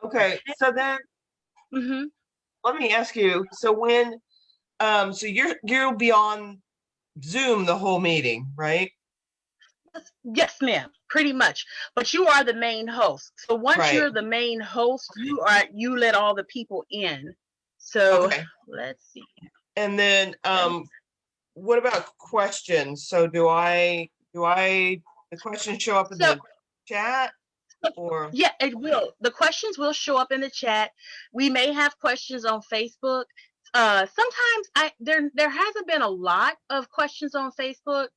Okay, Okay. so then Mm-hmm. let me ask you, so when so you'll be on Zoom the whole meeting, right? Yes, ma'am. Pretty much. But you are the main host. So once Right. you're the main host, you let all the people in. So Okay. let's see. And then Okay. what about questions? So do I the questions show up in So the chat or yeah, it will. The questions will show up in the chat. We may have questions on Facebook. Sometimes there hasn't been a lot of questions on Facebook,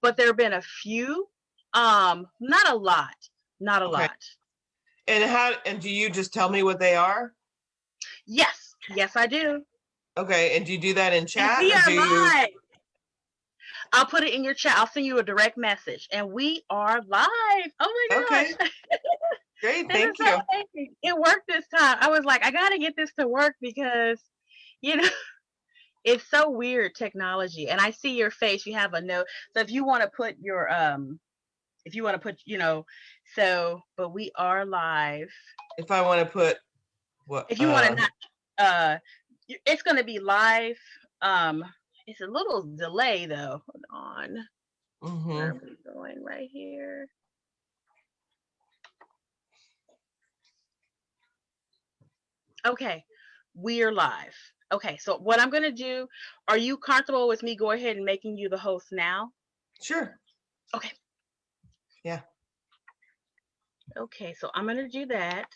but there have been a few. Not a lot. Not a okay. lot. And do you just tell me what they are? Yes, yes, I do. Okay, and do you do that in And chat we or do are you live. I'll put it in your chat. I'll send you a direct message. And we are live. Oh my okay, gosh. great, This is thank so you. amazing. It worked this time. I was like, I gotta get this to work because you know it's so weird technology. And I see your face. You have a note. So if you want to put your if you want to put, but we are live. If I want to put what If you want to not it's gonna be live. Um it's a little delay though. Hold on. Where mhm. are we going right here? Okay, we're live. Okay, so what I'm gonna do, are you comfortable with me go ahead and making you the host now? Sure. Okay. Yeah. Okay, so I'm gonna do that.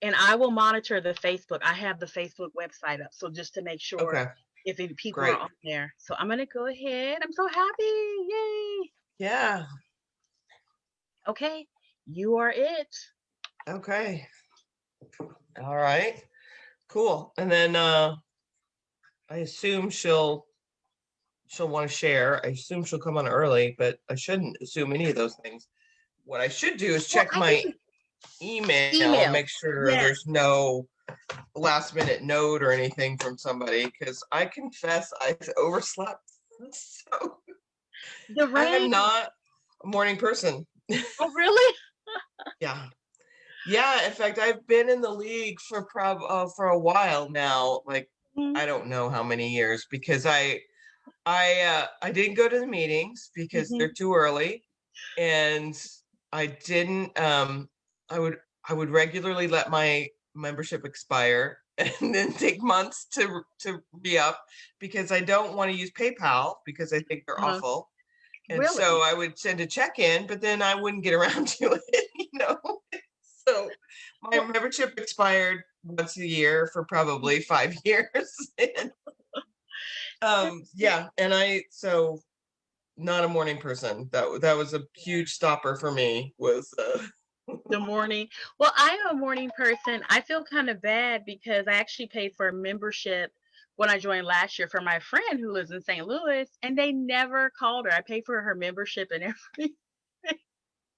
And I will monitor the Facebook. I have the Facebook website up. So just to make sure Okay. if any people are Great. on there. So I'm gonna go ahead. I'm so happy. Yay. Yeah. Okay, you are it. Okay. All right. Cool. And then I assume she'll want to share. I assume she'll come on early, but I shouldn't assume any of those things. What I should do is Well, check I my didn't email, email. make sure Yes. there's no last minute note or anything from somebody because I confess I overslept. So The I'm rain. not a morning person. Oh, really? Yeah. Yeah, in fact, I've been in the league for a while now, like Mm-hmm. I don't know how many years because I didn't go to the meetings because Mm-hmm. they're too early, and I didn't I would regularly let my membership expire and then take months to re-up because I don't want to use PayPal because I think they're Uh-huh. awful. And so Really? I would send a check in, but then I wouldn't get around to it, you know. So my Well, membership expired once a year for probably 5 years. And, yeah, and not a morning person. That was a huge stopper for me was the morning. Well, I am a morning person. I feel kind of bad because I actually paid for a membership when I joined last year for my friend who lives in St. Louis, and they never called her. I paid for her membership and everything.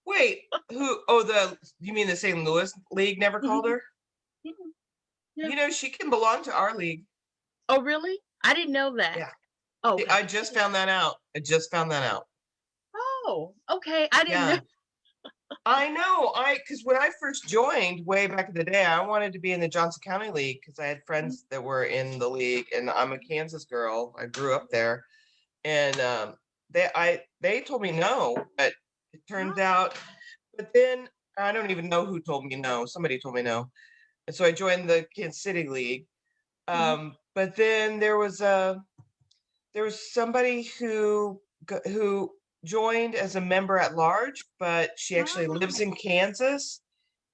wait, the you mean the St. Louis League never called Mhm, her? mhm, yeah. You know, she can belong to our league. Oh, really? I didn't know that. Yeah. Okay. I just found that out. I just found that out. Oh, okay. I didn't know. Yeah. I know. Because when I first joined way back in the day, I wanted to be in the Johnson County League because I had friends that were in the league, and I'm a Kansas girl. I grew up there, and they told me no, but it turned out. But then I don't even know who told me no. Somebody told me no, and so I joined the Kansas City League. Mhm. But then there was somebody who joined as a member at large, but she actually lives Oh. in Kansas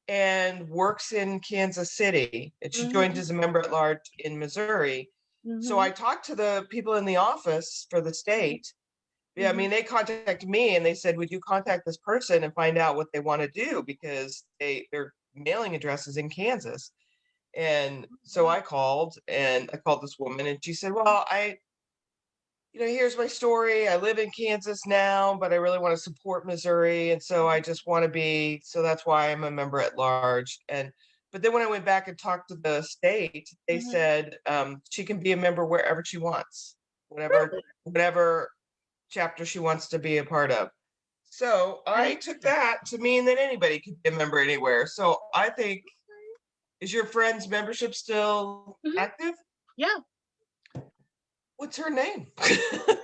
and works in Kansas City. And she joined Mhm, as a member at large in Missouri. So I mhm, talked to the people in the office for the mhm, state. Yeah, I mhm. mean, they contacted me and they said, "Would you contact this person and find out what they want to do because their mailing address is in Kansas?" And so I called this woman and she said, "Well, here's my story. I live in Kansas now, but I really want to support Missouri. And so I just want to so that's why I'm a member at large." But then when I went back and talked to the state, they Mhm. said she can be a member wherever she wants, Really? whatever chapter she wants to be a part of. So That I is took good. that to mean that anybody could be a member anywhere. So I think Is your friend's membership still Hmm. active? Yeah. What's her name?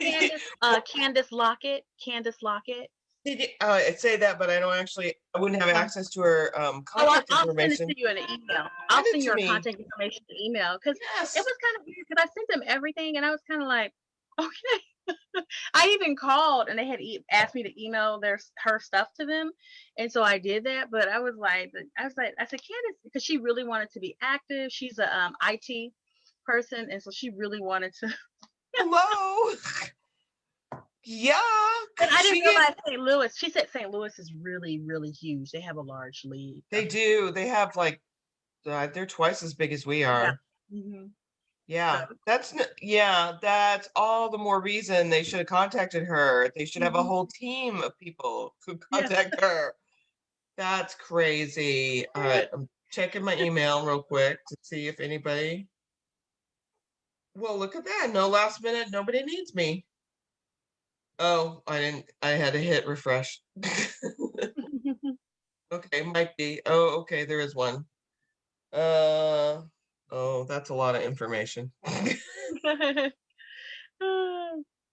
Candace Lockett. Candace Lockett. I'd say that, but I wouldn't have Yeah. access to her Oh, contact I'll send it information. to you in an email. I'll Send it send to your me. contact information in email because it Yes. was kind of weird because I sent them everything and I was kind of like, okay. I even called and they had asked me to email her stuff to them, and so I did that. But I said Candace because she really wanted to be active. She's a IT person, and so she really wanted to. Hello. Yeah. But Could I didn't she get? realize St. Louis. She said St. Louis is really, really huge. They have a large league. They do. They have like they're twice as big as we Yeah. are. Hmm. So. Yeah, yeah, that's all the more reason they should have contacted her. They should have a Hmm. whole team of people who Yeah. contact her. That's crazy. All right, I'm checking my email real quick to see if anybody. Well, look at that. No last minute. Nobody needs me. Oh, I didn't. I had to hit refresh. Okay, might be. Oh, okay, there is one. Uh, oh, that's a lot of information.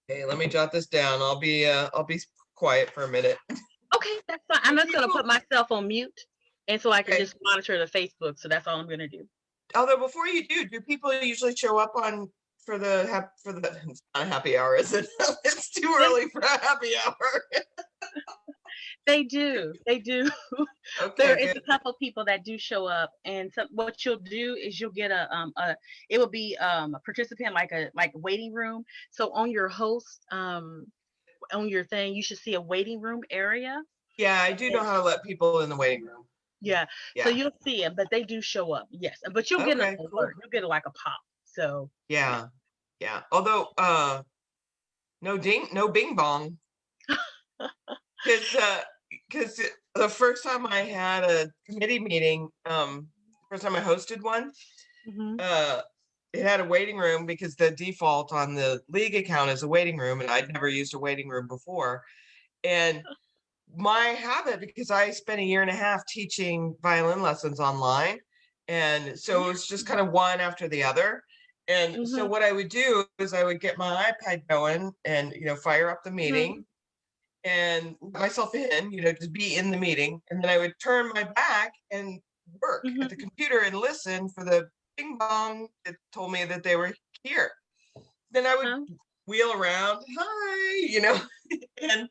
Hey, let me jot this down. I'll be quiet for a minute. Okay, that's fine. I'm Do just gonna people put myself on mute, and so I can okay. just monitor the Facebook. So that's all I'm gonna do. Although before you do people usually show up on for the it's not a happy hour, is it? It's too They early for a happy hour. they do. They do. There Okay, is good. a couple people that do show up, and so what you'll do is you'll get a it will be a participant like waiting room. So on your host on your thing, you should see a waiting room area. Yeah, I do know how to let people in the waiting room. Yeah, so Yeah. you'll see them, but they do show up. Yes, but you'll get an Okay, alert. cool. You'll get like a pop. So yeah. Yeah. Yeah. Although no bing bong. Because because the first time I had a committee meeting, first time I hosted one, Hmm. uh, it had a waiting room because the default on the league account is a waiting room, and I'd never used a waiting room before. And my habit, because I spent a year and a half teaching violin lessons online, and so it Yeah. was just kind of one after the other. And so Hmm. what I would do is I would get my iPad going and fire up the meeting Hmm. and let myself in, to be in the meeting. And then I would turn my back and work at the Hmm. computer and listen for the bing bong that told me that they were here. Then I would Huh? wheel around, hi, and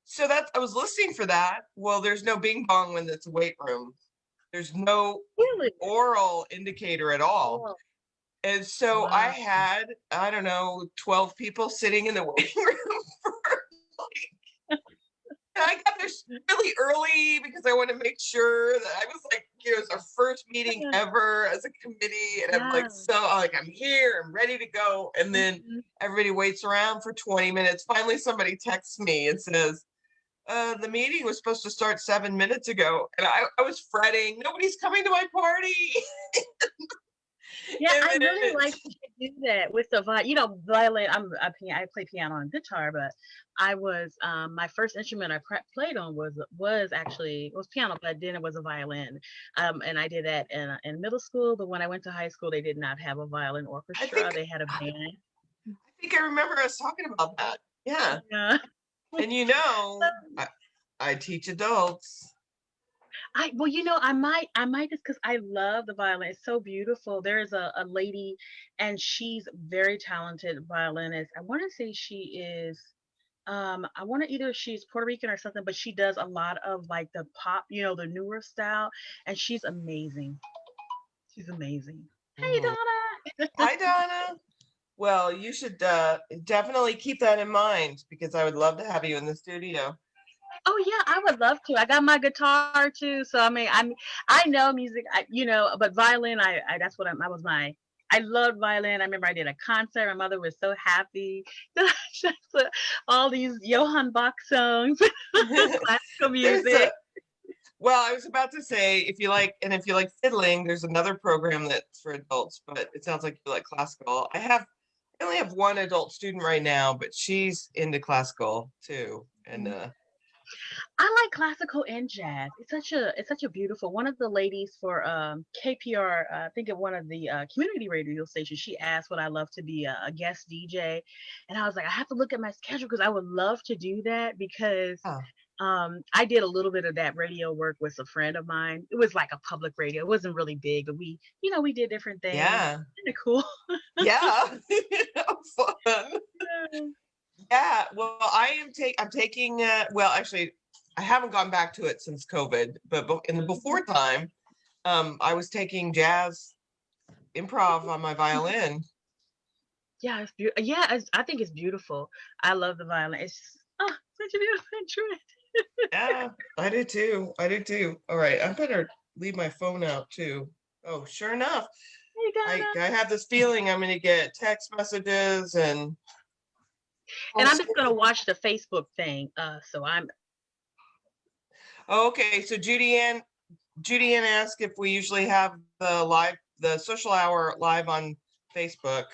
so I was listening for that. Well, there's no bing bong when it's a weight room. There's no Really? oral indicator at all. Oh, And so I wow. had, I don't know, 12 people sitting in the waiting room for I got there really early because I wanted to make sure that I was like, it was our first meeting ever as a committee. And I'm like, Yeah. I'm here, I'm ready to go. And then Mhm. everybody waits around for 20 minutes. Finally, somebody texts me and says, the meeting was supposed to start 7 minutes ago. And I was fretting, nobody's coming to my party. Yeah, And I then really like to do that with the violin. I play piano and guitar, but I was my first instrument I played on was actually it was piano, but then it was a violin. And I did that in middle school. But when I went to high school, they did not have a violin I orchestra. think They had a band. I think I remember us talking about that. Yeah. Yeah. And I teach adults. I might just because I love the violin. It's so beautiful. There is a lady, and she's very talented violinist. I want to say she is. I want to either she's Puerto Rican or something, but she does a lot of like the pop, the newer style, and she's amazing. She's amazing. Hey, Mhm. Donna. Hi, Donna. Well, you should definitely keep that in mind because I would love to have you in the studio. Oh yeah, I would love to. I got my guitar too, so I mean, I know music, but violin, that's what I was my. I loved violin. I remember I did a concert. My mother was so happy. Just, all these Johann Bach songs, classical There's a music. Well, I was about to say if you like fiddling, there's another program that's for adults, but it sounds like you like classical. I only have one adult student right now, but she's into classical too. And I like classical and jazz. It's such a beautiful. One of the ladies for KPR, I think at one of the community radio stations, she asked would I love to be a guest DJ, and I was like, I have to look at my schedule because I would love to do that because Oh, I did a little bit of that radio work with a friend of mine. It was like a public radio. It wasn't really big, but we did different things. yeah. Kind of cool. Yeah. Fun. Yeah. Yeah. Well, I'm taking well, actually I haven't gone back to it since COVID, but in the before time, I was taking jazz improv on my violin. Yeah, it's beautiful. Yeah, I think it's beautiful. I love the violin. It's such a beautiful instrument. Yeah, I do too. I do too. All right, I better leave my phone out too. Oh, sure enough, You I gotta. I have this feeling I'm going to get text messages and And all I'm just sorts gonna of. watch the Facebook thing. So I'm. Oh, okay, so Judy Ann asked if we usually have the social hour live on Facebook or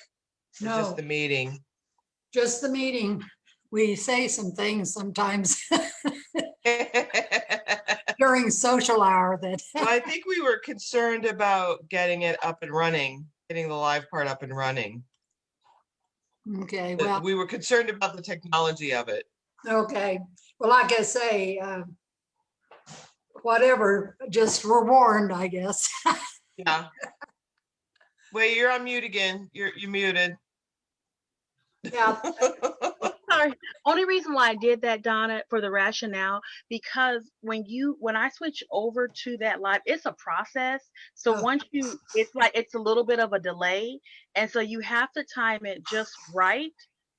just No, the meeting. just the meeting. We say some things sometimes during social hour that, Well, I think we were concerned about getting it up and running, getting the live part up and running. okay, That well, we were concerned about the technology of it. okay. Well, like I say, whatever, just we're warned, I guess. Yeah. Wait, you're on mute again. You're muted. Yeah, Sorry. Only reason why I did that, Donna, for the rationale, because when I switch over to that live, it's a process. So Oh. once it's a little bit of a delay, and so you have to time it just right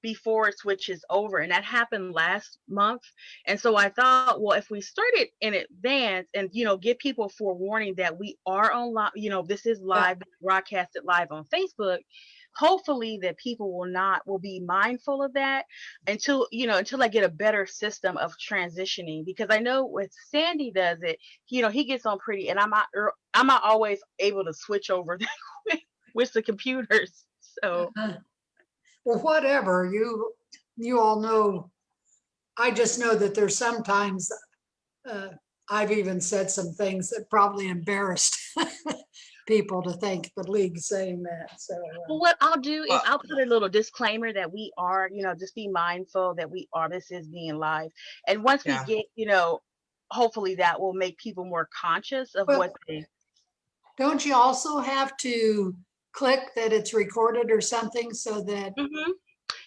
before it switches over, and that happened last month. And so I thought, well, if we start it in advance and give people forewarning that we are on live, this is yeah, live, broadcasted live on Facebook, hopefully that people will be mindful of that until I get a better system of transitioning, because I know with Sandy does it, he gets on pretty, and I'm not always able to switch over that quick with the computers. So well, whatever, you all know, I just know that there's sometimes, I've even said some things that probably embarrassed people to think the league's saying that, so. well, what I'll do is Well, I'll put a little disclaimer that we are, just be mindful that this is being live. And once we yeah. get, hopefully that will make people more conscious of Well, what they. don't you also have to click that it's recorded or something so that, Mhm.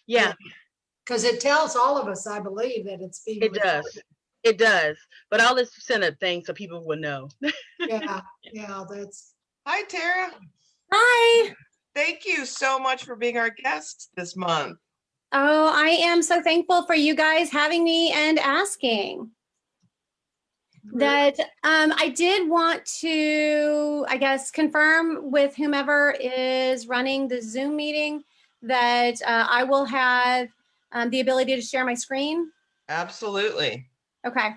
Yeah, because it tells all of us, I believe, that it's being it does. recorded. It does. But I'll just send a thing so people will know. Yeah, yeah, that's, Hi, Tara. Hi. Thank you so much for being our guest this month. Oh, I am so thankful for you guys having me and asking. That I did want to, I guess, confirm with whomever is running the Zoom meeting that I will have the ability to share my screen. Absolutely. Okay.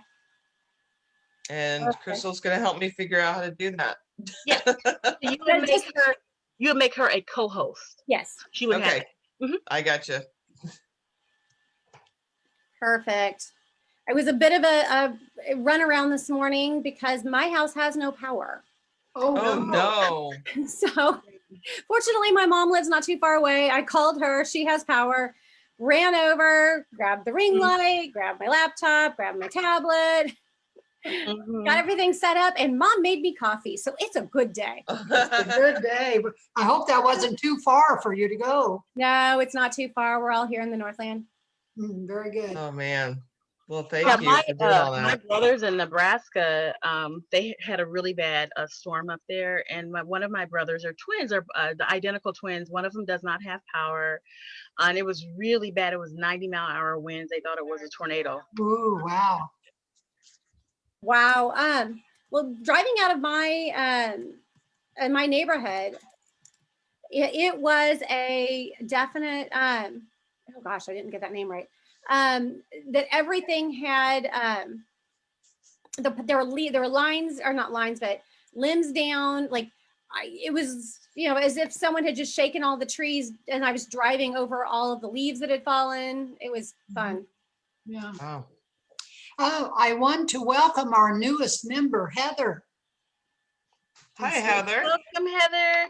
And Okay. Crystal's going to help me figure out how to do that. Yeah. You would make her a co-host. Yes. She would have Okay. it. I gotcha. Perfect. It was a bit of a run around this morning because my house has no power. oh, Oh, no. no. So fortunately, my mom lives not too far away. I called her. She has power. Ran over, grabbed the ring light, grabbed my laptop, grabbed my tablet, got everything set up, and mom made me coffee. So it's a good day. It's a good day. I hope that wasn't too far for you to go. No, it's not too far. We're all here in the Northland. Very good. Oh, man. Well, thank Yeah, you for doing all my that. brothers in Nebraska, they had a really bad storm up there, and one of my brothers are twins, are the identical twins. One of them does not have power, and it was really bad. It was 90-mile-an-hour winds. They thought it was a tornado. Ooh, wow. Wow. Well, driving out of my my neighborhood, it was a definite. Oh gosh, I didn't get that name right. That everything had there were lines, or not lines, but limbs down. Like it was, as if someone had just shaken all the trees, and I was driving over all of the leaves that had fallen. It was fun. Yeah. Wow. Oh, I want to welcome our newest member, Heather. Hi, Heather. Welcome, Heather. Hi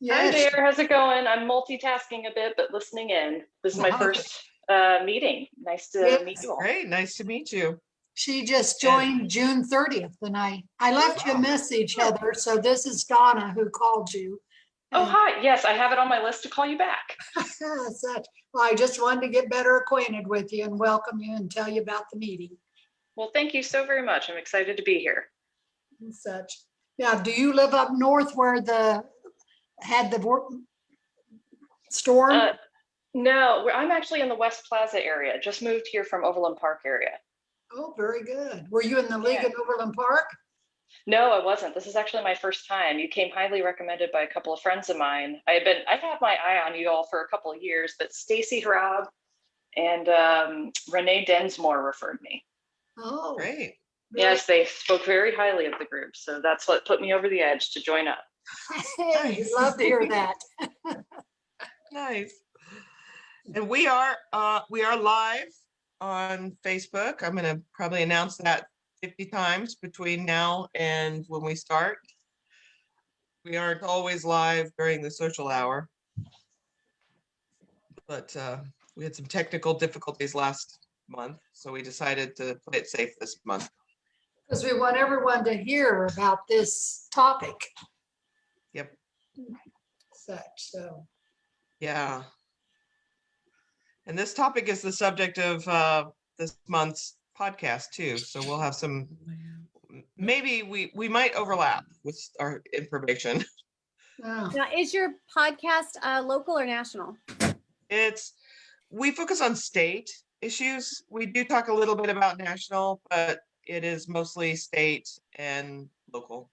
Yes, there, how's it going? I'm multitasking a bit, but listening in. This is my Wow. first meeting. Nice to Yes. meet you all. Great. Nice to meet you. she just And- joined June 30th, and I left you a Wow. message, Heather. So this is Donna who called you. Oh, hi. Yes, I have it on my list to call you back. Such. Well, I just wanted to get better acquainted with you and welcome you and tell you about the meeting Well, thank you so very much. I'm excited to be here. and such. Now, do you live up north where had the storm? No, I'm actually in the West Plaza area. Just moved here from Overland Park area. Oh, very good. Were you in the league Yeah. at Overland Park? No, I wasn't. This is actually my first time. You came highly recommended by a couple of friends of mine. I've had my eye on you all for a couple of years, but Stacy Harab and Renee Densmore referred me. Oh, Great. Yes, they spoke very highly of the group. So that's what put me over the edge to join up. Hey, love to hear that. Nice. And we are live on Facebook. I'm going to probably announce that 50 times between now and when we start. We aren't always live during the social hour, but we had some technical difficulties last month, so we decided to play it safe this month. Because we want everyone to hear about this topic. Yep. So, Yeah. And this topic is the subject of this month's podcast too. So we'll have some, maybe we might overlap with our information. oh, Now, is your podcast local or national? We focus on state issues. We do talk a little bit about national, but it is mostly state and local.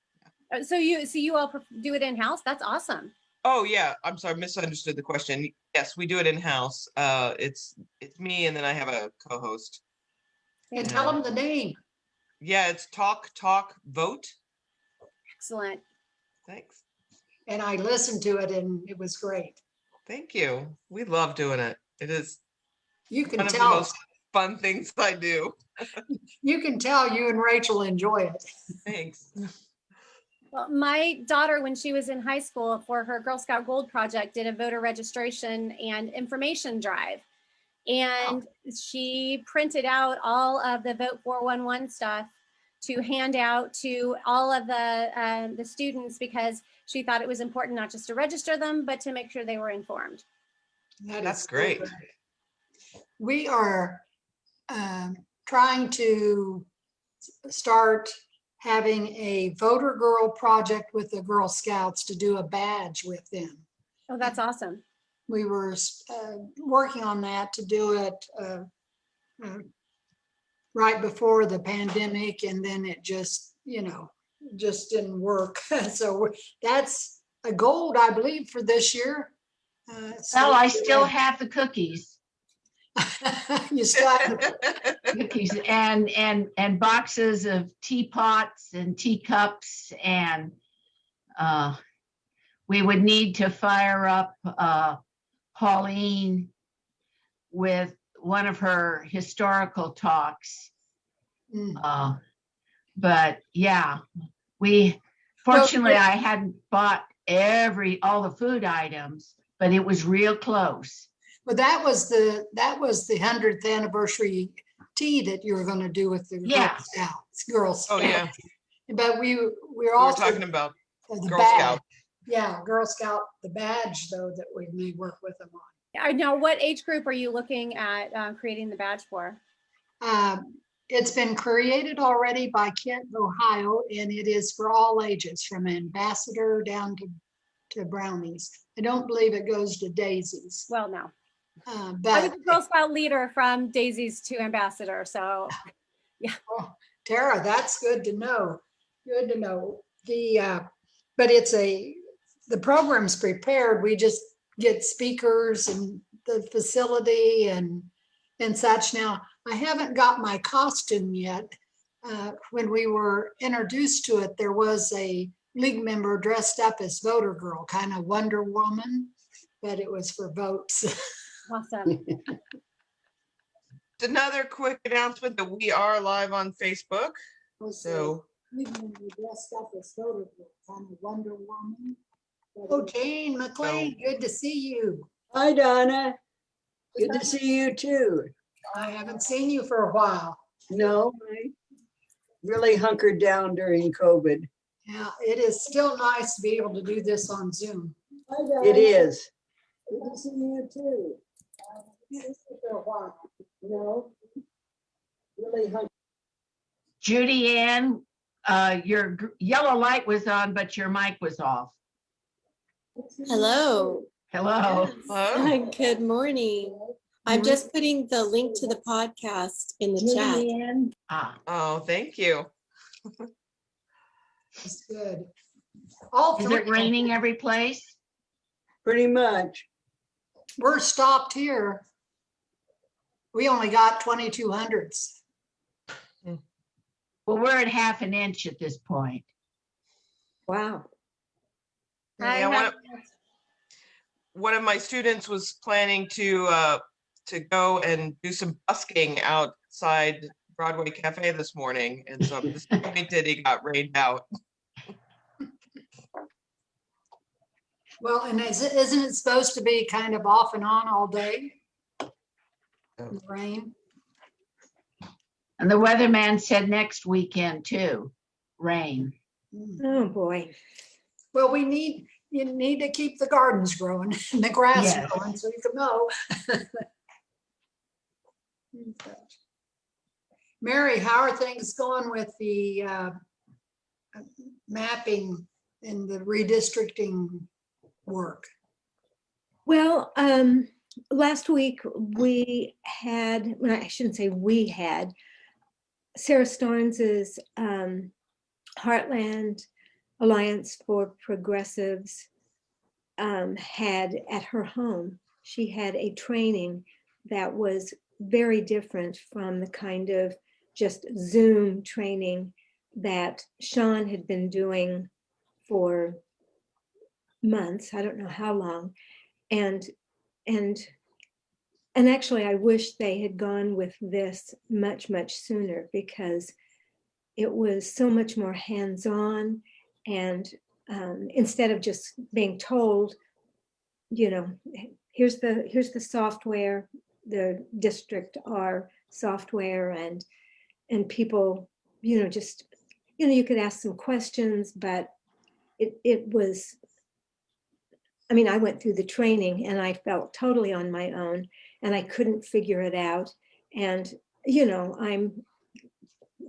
So you all do it in-house? That's awesome. Oh yeah, I'm sorry, misunderstood the question. Yes, we do it in-house. It's me and then I have a co-host. and tell them the name. Yeah, it's Talk Vote. Excellent. Thanks. And I listened to it and it was great. Thank you. We love doing it. It is You can one of the tell, most fun things I do. you can tell you and Rachel enjoy it. Thanks. Well, my daughter, when she was in high school for her Girl Scout Gold project, did a voter registration and information drive. And she printed out all of the Vote 411 stuff to hand out to all of the students because she thought it was important not just to register them, but to make sure they were informed. That's so great. good. We are trying to start having a voter girl project with the Girl Scouts to do a badge with them. Oh, that's awesome. We were working on that to do it right before the pandemic, and then it just didn't work. So that's a goal, I believe, for this year. Well, I still have the cookies, You still have cookies and boxes of teapots and teacups, and we would need to fire up Pauline with one of her historical talks. Mm. But yeah, fortunately I hadn't bought all the food items, but it was real close. But that was the 100th anniversary tea that you were going to do with the Yeah. Girl Scouts. Oh yeah, But we're we were also talking about the Girl badge. Scout. Yeah, Girl Scout, the badge though that we may work with them Now, what age group are you looking at creating the badge for? on. It's been created already by Kent, Ohio, and it is for all ages, from ambassador down to brownies. I don't believe it goes to daisies. Well, no. I But was a Girl Scout leader from daisies to ambassador, so oh, Tara, that's good to know. Good to know. But the program's prepared. We just get speakers and the facility and such. Now, I haven't got my costume yet. When we were introduced to it, there was a league member dressed up as voter girl, kind of Wonder Woman, but it was for votes. awesome. another quick announcement that we are live on Facebook. So Oh, Jane McLean, good to see you. Hi, Donna. Good to see you too. I haven't seen you for a while. No, I really hunkered down during COVID. Yeah, it is still nice to be able to do this on Zoom. It is. Good to see you too. For a while. No, really hunkered. Judy Ann, your yellow light was on, but your mic was off. Hello. Hello. hello. Good morning. I'm just putting the link to the podcast in the chat. Julianne. Ah, Oh, thank you. It's good. All is three, it raining every place? Pretty much. we're stopped here. We only got 2200s. Well, we're at half an inch at this point. Wow. Yeah, one of my students was planning to go and do some busking outside Broadway Cafe this morning, and so I'm disappointed he got rained out. Well, and isn't it supposed to be kind of off and on all day? Oh. Rain. And the weatherman said next weekend too, rain. Oh, boy. Well, you need to keep the gardens growing and the grass Yes. growing so you can mow. Mary, how are things going with the mapping and the redistricting work? Well, last week we had, well, I shouldn't say we had, Sarah Starnes's Heartland Alliance for Progressives had at her home, she had a training that was very different from the kind of just Zoom training that Sean had been doing for months, I don't know how long. And actually, I wish they had gone with this much, much sooner because it was so much more hands-on. And instead of just being told, you know, here's the software, the district R software, and people, you know, just, you know, you could ask some questions, but it was, I mean, I went through the training and I felt totally on my own and I couldn't figure it out. And, you know, I'm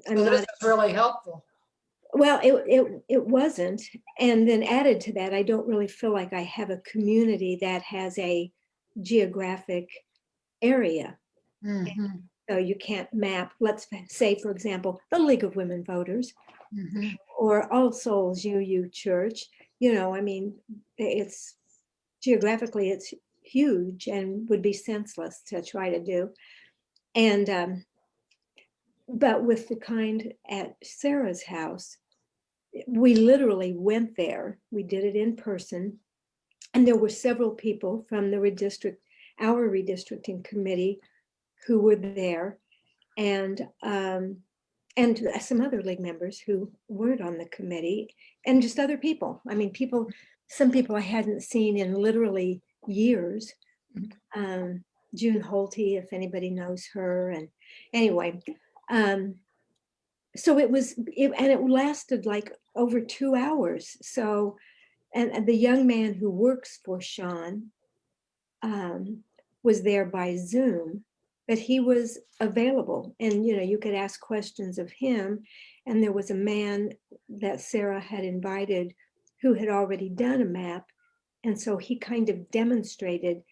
So this not, is really helpful. well, it wasn't. And then added to that, I don't really feel like I have a community that has a geographic area. Mhm, So you can't map, let's say, for example, the League of Women Voters mhm. or All Souls UU Church. You know, I mean, it's geographically, it's huge and would be senseless to try to do. And, but with the kind at Sarah's house, we literally went there. We did it in person. And there were several people from the our redistricting committee who were there. And some other league members who weren't on the committee and just other people. I mean, some people I hadn't seen in literally years. June Holte, if anybody knows her. And anyway, so it lasted like over 2 hours. So, and the young man who works for Sean was there by Zoom, but he was available and, you know, you could ask questions of him. And there was a man that Sarah had invited who had already done a map. And so he kind of demonstrated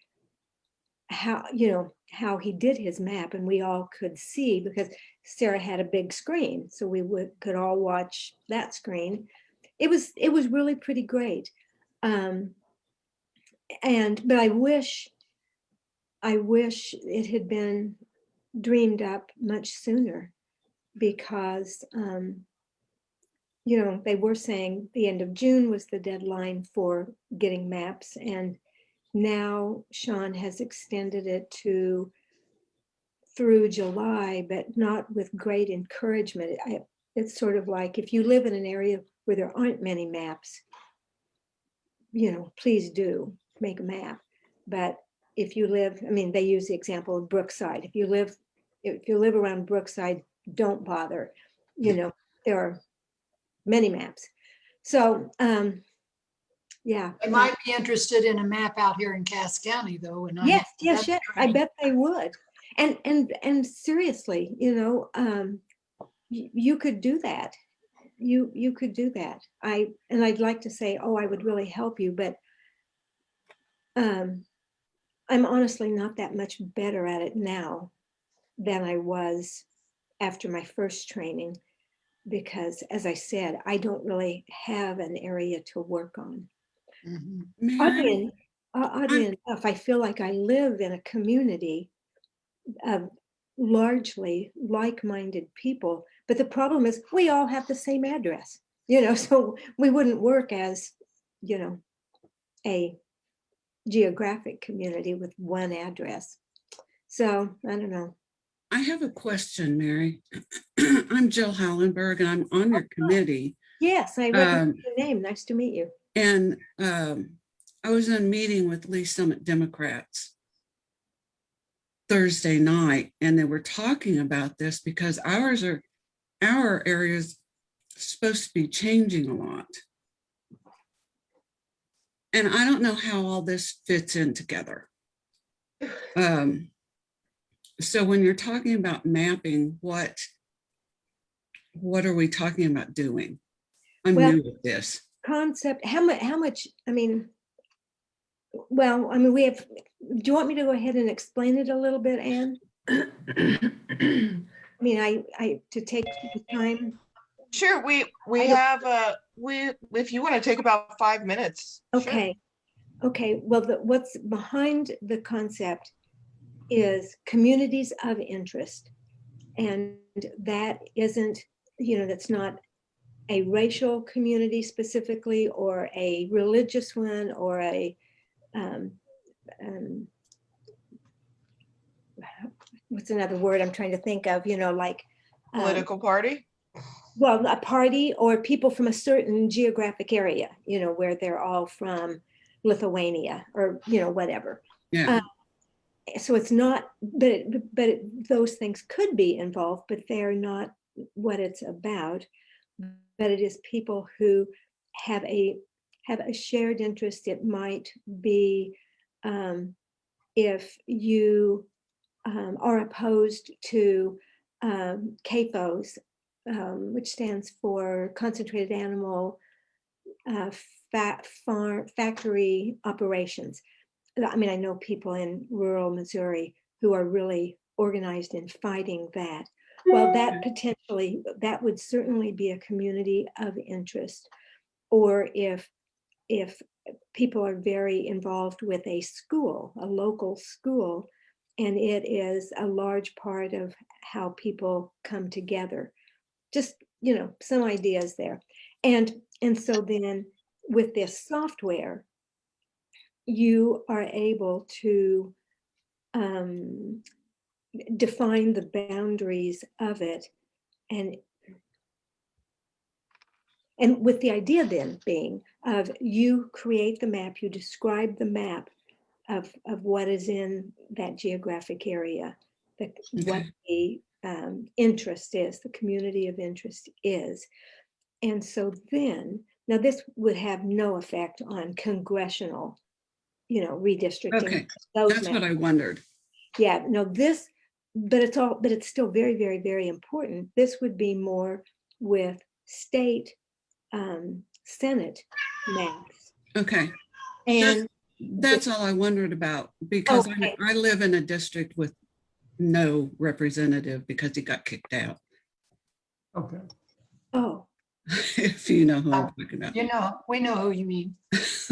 how, you know, how he did his map and we all could see because Sarah had a big screen. So we could all watch that screen. It was really pretty great. But I wish it had been dreamed up much sooner because, you know, they were saying the end of June was the deadline for getting maps. And now Sean has extended it to through July, but not with great encouragement. It's sort of like if you live in an area where there aren't many maps, please do make a map. But if you live, I mean, they use the example of Brookside. If you live around Brookside, don't bother. There are many maps. So, yeah. They might be interested in a map out here in Cass County, though. And Yes. I bet they would. And seriously, you could do that. You could do that. I'd like to say, oh, I would really help you, but I'm honestly not that much better at it now than I was after my first training, because as I said, I don't really have an area to work on. Mhm. Oddly enough, I feel like I live in a community of largely like-minded people, but the problem is we all have the same address, so we wouldn't work as, a geographic community with one address. So I don't know. I have a question, Mary. I'm Jill Hallenberg, and I'm on your committee. Yes, I recognize your name. Nice to meet you. And I was in a meeting with Lee Summit Democrats Thursday night, and they were talking about this because our area is supposed to be changing a lot. And I don't know how all this fits in together. So when you're talking about mapping, what are we talking about doing? I'm new with this. Concept, how much, we have, do you want me to go ahead and explain it a little bit, Anne? To take the time. Sure, we have if you want to take about 5 minutes. Okay. Sure. Okay. Well, what's behind the concept is communities of interest, and that isn't, that's not a racial community specifically, or a religious one, or a what's another word I'm trying to think of, like political party. Well, a party or people from a certain geographic area, where they're all from Lithuania or, whatever. Yeah. So it's not, but those things could be involved, but they're not what it's about. But it is people who have a shared interest. It might be if you are opposed to CAFOs, which stands for Concentrated Animal Factory Operations. I know people in rural Missouri who are really organized in fighting that. Well, that would certainly be a community of interest. Or if people are very involved with a school, a local school, and it is a large part of how people come together. Just, some ideas there. And so then with this software, you are able to define the boundaries of it, and with the idea then being of you create the map, you describe the map of what is in that geographic area, what the interest is, the community of interest is. And so then, now this would have no effect on congressional, redistricting. Okay, that's what I wondered. Yeah, no, but it's still very, very, very important. This would be more with state Senate maps. Okay. And that's all I wondered about, because I live in a district with no representative because he got kicked out. Okay. Oh. If you know who I'm talking about. We know who you mean.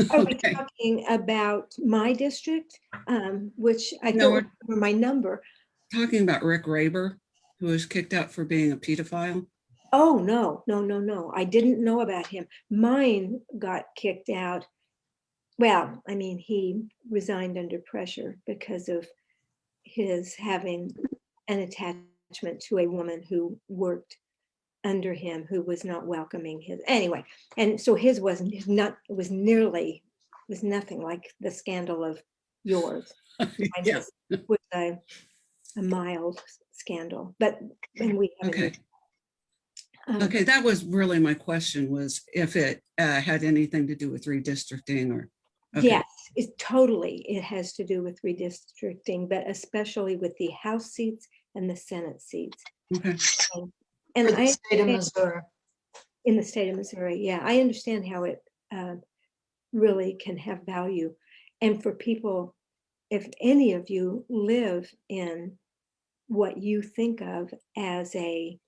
Are we talking about my district, which I don't remember my number? Talking about Rick Raber, who was kicked out for being a pedophile. Oh, no. I didn't know about him. Mine got kicked out. Well, he resigned under pressure because of his having an attachment to a woman who worked under him, who was not welcoming his, anyway. And so his was nothing like the scandal of yours. Mine Yeah. was a mild scandal, and we haven't. Okay. Okay, that was really my question, was if it had anything to do with redistricting or. Okay. Yes, it has to do with redistricting, but especially with the House seats and the Senate seats. Okay. And For the state of Missouri. In the state of Missouri, yeah, I understand how it really can have value. And for people, if any of you live in what you think of as a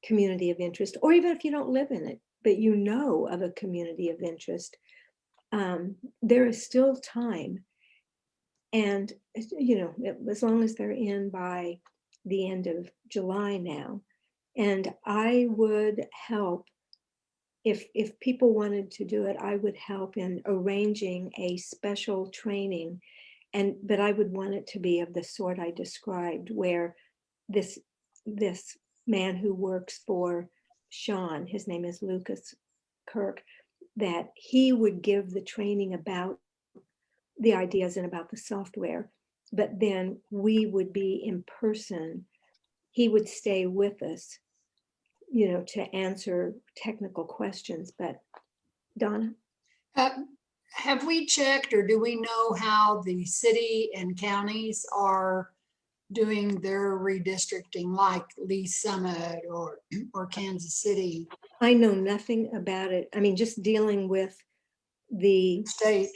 community of interest, or even if you don't live in it, but you know of a community of interest, there is still time. And, as long as they're in by the end of July now. And I would help, if people wanted to do it, I would help in arranging a special training. But I would want it to be of the sort I described, where this man who works for Sean, his name is Lucas Kirk, that he would give the training about the ideas and about the software, but then we would be in person. He would stay with us, to answer technical questions. But Donna? Have we checked, or do we know how the city and counties are doing their redistricting, like Lee Summit or Kansas City? I know nothing about it. I mean, just dealing with the state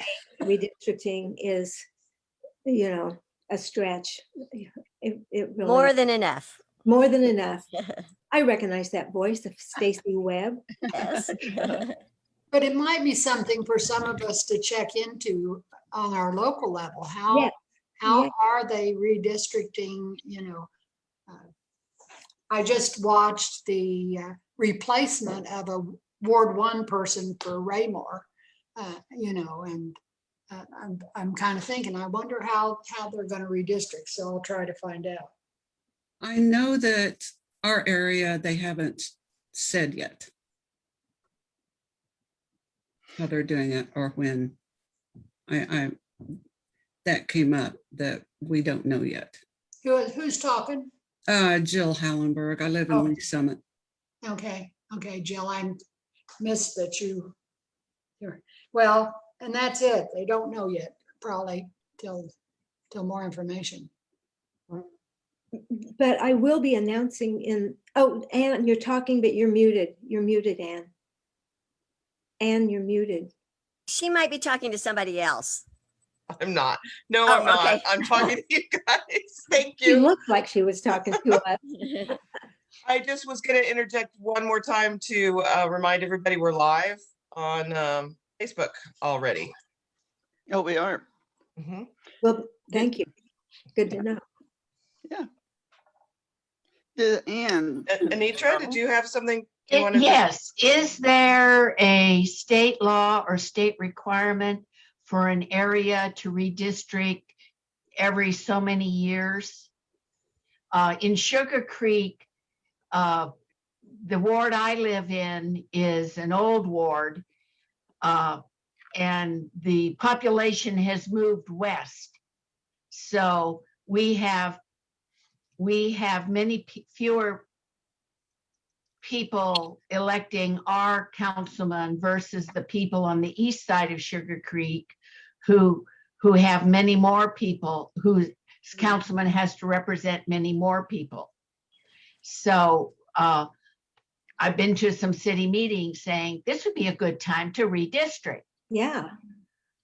redistricting is, a stretch. It really More than enough. More than enough. I recognize that voice of Stacy Webb. Yes. But it might be something for some of us to check into on our local level. How are they redistricting? I just watched the replacement of a Ward 1 person for Raymore, and I'm kind of thinking, I wonder how they're going to redistrict. So I'll try to find out. I know that our area, they haven't said yet how they're doing it, or when. I that came up, that we don't know yet. Who's talking? Jill Hallenberg. I live in Lee Summit. Okay, Jill, I missed that you're, well, and that's it. They don't know yet, probably till more information. But I will be announcing Ann, you're talking, but you're muted. You're muted, Ann. Ann, you're muted. She might be talking to somebody else. I'm not. No, Oh, I'm not. okay. I'm talking to you guys. Thank She you. looked like she was talking to us. I just was going to interject one more time to remind everybody we're live on Facebook already. Oh, we are. Mm-hmm. Well, thank you. Good to know. Yeah. And Anitra, did you have something you wanted Yes. Is there a state law or state requirement for an area to redistrict every so many years? In Sugar Creek, the ward I live in is an old ward, and the population has moved west. So we have many fewer people electing our councilman versus the people on the east side of Sugar Creek who have many more people, whose councilman has to represent many more people. So I've been to some city meetings saying this would be a good time to redistrict. Yeah.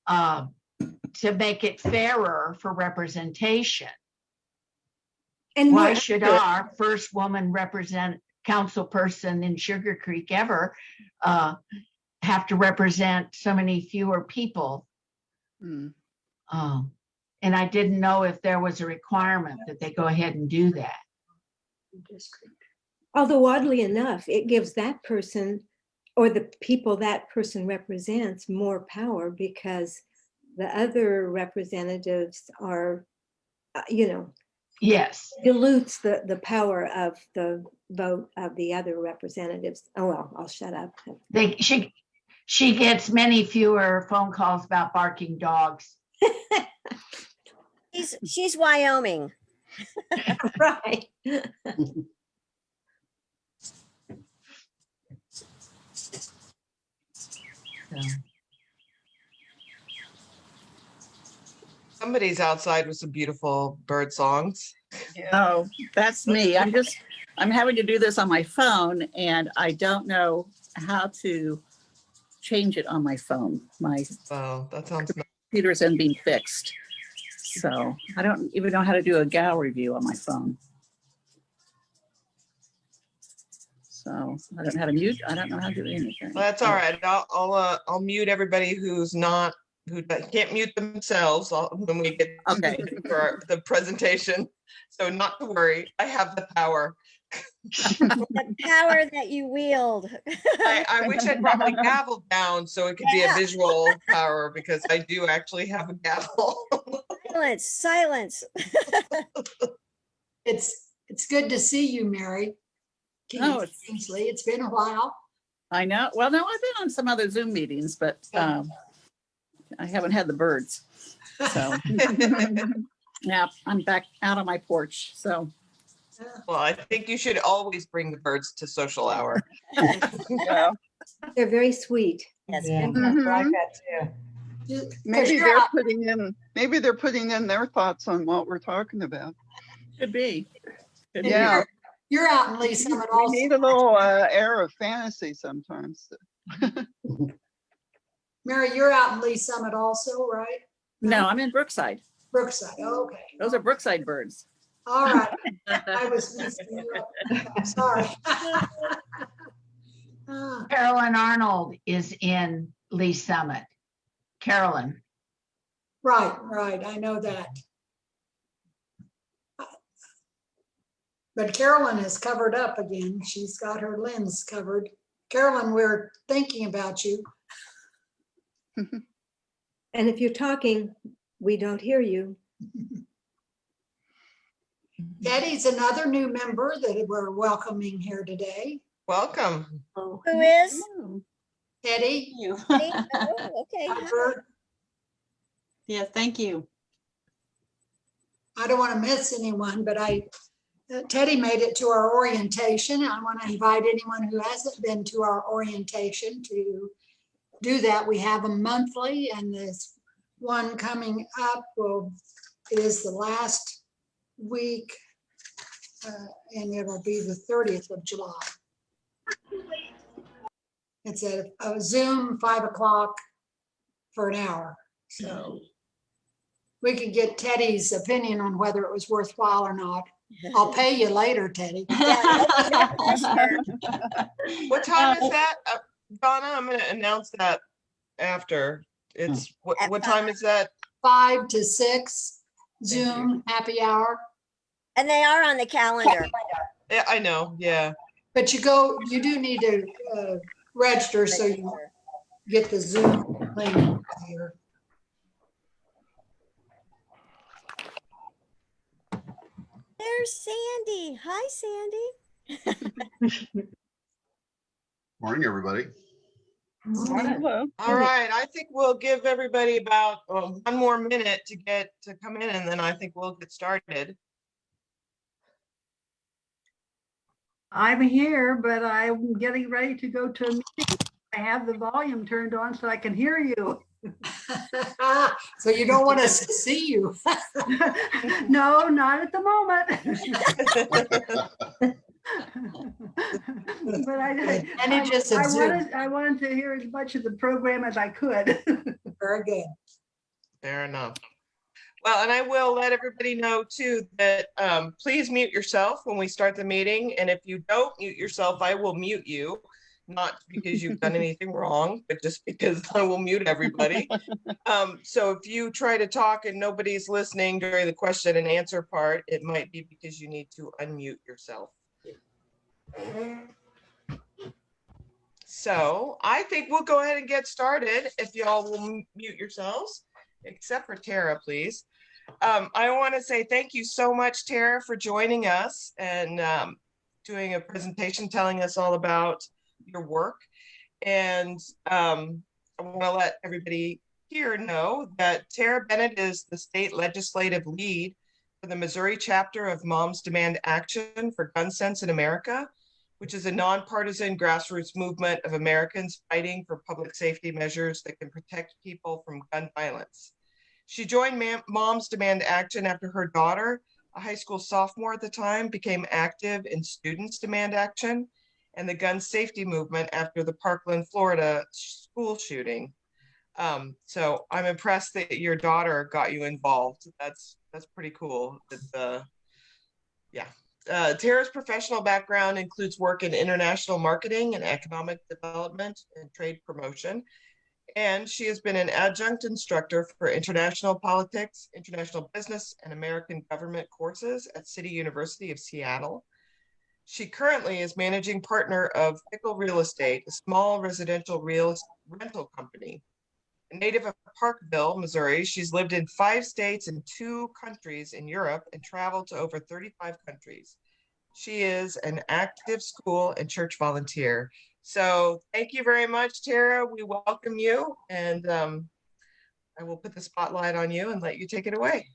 To make it fairer for representation. And why more should accurate. our first woman council person in Sugar Creek ever have to represent so many fewer people? And I didn't know if there was a requirement that they go ahead and do that. Although oddly enough, it gives that person or the people that person represents more power, because the other representatives are, Yes. dilutes the power of the vote of the other representatives. Oh, well, I'll shut up. She gets many fewer phone calls about barking dogs. She's Wyoming. Right. Somebody's outside with some beautiful bird songs. Oh, that's me. I'm having to do this on my phone and I don't know how to change it on my phone. My Oh, that sounds nice. computer isn't being fixed. So I don't even know how to do a gal review on my phone. So I don't know how to mute. I don't know how to do anything. Well, that's all right. I'll mute everybody who can't mute themselves when we get Okay. for the presentation. So not to worry, I have the power. The power that you wield. I wish I'd brought my gavel down so it could be a visual power, because I do actually have a gavel. Silence. It's good to see you, Mary. Oh, Kingsley. It's been a while. I know. Well, no, I've been on some other Zoom meetings, but I haven't had the birds. So yeah, I'm back out on my porch. So Well, I think you should always bring the birds to social hour. yeah. They're very sweet. Yes. Yeah, Mhm. I like that too. Maybe they're putting in their thoughts on what we're talking about. Could be. Yeah. You're out in Lee Summit We also. need a little air of fantasy sometimes. Mary, you're out in Lee Summit also, right? No, I'm in Brookside. Brookside. Okay. Those are Brookside birds. All right. I was mixing you up. Sorry. Carolyn Arnold is in Lee Summit. Carolyn. Right. I know that. But Carolyn is covered up again. She's got her lens covered. Carolyn, we're thinking about you. And if you're talking, we don't hear you. Teddy's another new member that we're welcoming here today. Welcome. Who is? Teddy. Oh, okay. Yeah, thank you. I don't want to miss anyone, but Teddy made it to our orientation. I want to invite anyone who hasn't been to our orientation to do that. We have them monthly, and this one coming up is the last week, and it'll be the 30th of July. It's a Zoom 5 o'clock for an hour. So we could get Teddy's opinion on whether it was worthwhile or not. I'll pay you later, Teddy. What time is that? Donna, I'm going to announce that after. It's what time is that? 5 to 6 Zoom happy hour. And they are on the calendar. Yeah, I know. Yeah. But you do need to register so you get the Zoom link here. There's Sandy. Hi, Sandy. Morning, everybody. Hello. All right. I think we'll give everybody about 1 more minute to come in, and then I think we'll get started. I'm here, but I'm getting ready to go to a meeting. I have the volume turned on so I can hear you. So you don't want us to see you. No, not at the moment. But I wanted to hear as much of the program as I could. Very good. Fair enough. Well, and I will let everybody know too that please mute yourself when we start the meeting. And if you don't mute yourself, I will mute you. Not because you've done anything wrong, but just because I will mute everybody. So if you try to talk and nobody's listening during the question and answer part, it might be because you need to unmute yourself. So I think we'll go ahead and get started if y'all will mute yourselves, except for Tara, please. I want to say thank you so much, Tara, for joining us and doing a presentation telling us all about your work. And I want to let everybody here know that Tara Bennett is the state legislative lead for the Missouri chapter of Moms Demand Action for Gun Sense in America, which is a nonpartisan grassroots movement of Americans fighting for public safety measures that can protect people from gun violence. She joined Moms Demand Action after her daughter, a high school sophomore at the time, became active in Students Demand Action and the gun safety movement after the Parkland, Florida school shooting. So I'm impressed that your daughter got you involved. That's pretty cool. Tara's professional background includes work in international marketing and economic development and trade promotion. And she has been an adjunct instructor for international politics, international business, and American government courses at City University of Seattle. She currently is managing partner of Pickle Real Estate, a small residential rental company. A native of Parkville, Missouri, she's lived in 5 states and 2 countries in Europe and traveled to over 35 countries. She is an active school and church volunteer. So thank you very much, Tara. We welcome you, and I will put the spotlight on you and let you take it away.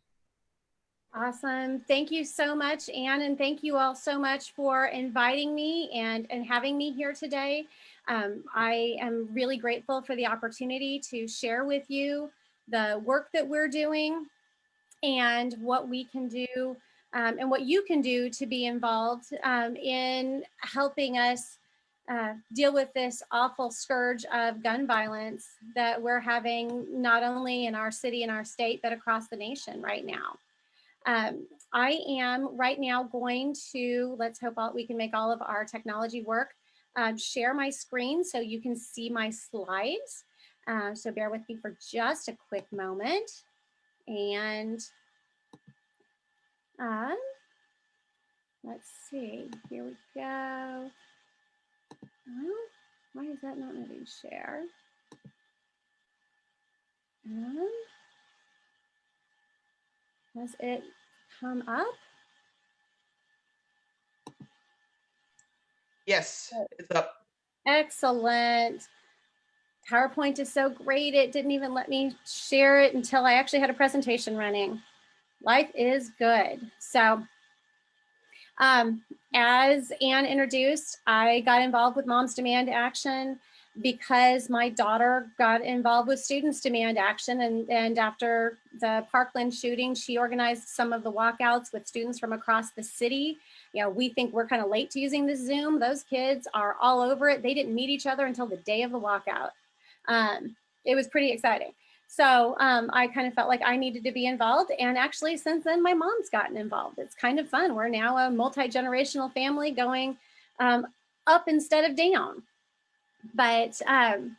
Awesome. Thank you so much, Anne, and thank you all so much for inviting me and having me here today. I am really grateful for the opportunity to share with you the work that we're doing and what we can do and what you can do to be involved in helping us deal with this awful scourge of gun violence that we're having not only in our city and our state, but across the nation right now. I am right now going to, let's hope we can make all of our technology work, share my screen so you can see my slides. So bear with me for just a quick moment. And let's see, here we go. Oh, why is that not letting share? Has it come up? Yes, it's up. Excellent. PowerPoint is so great. It didn't even let me share it until I actually had a presentation running. Life is good. So as Anne introduced, I got involved with Moms Demand Action because my daughter got involved with Students Demand Action. And after the Parkland shooting, she organized some of the walkouts with students from across the city. You know, we think we're kind of late to using this Zoom. Those kids are all over it. They didn't meet each other until the day of the walkout. It was pretty exciting. So I kind of felt like I needed to be involved. And actually, since then, my mom's gotten involved. It's kind of fun. We're now a multi-generational family going up instead of down. But I'm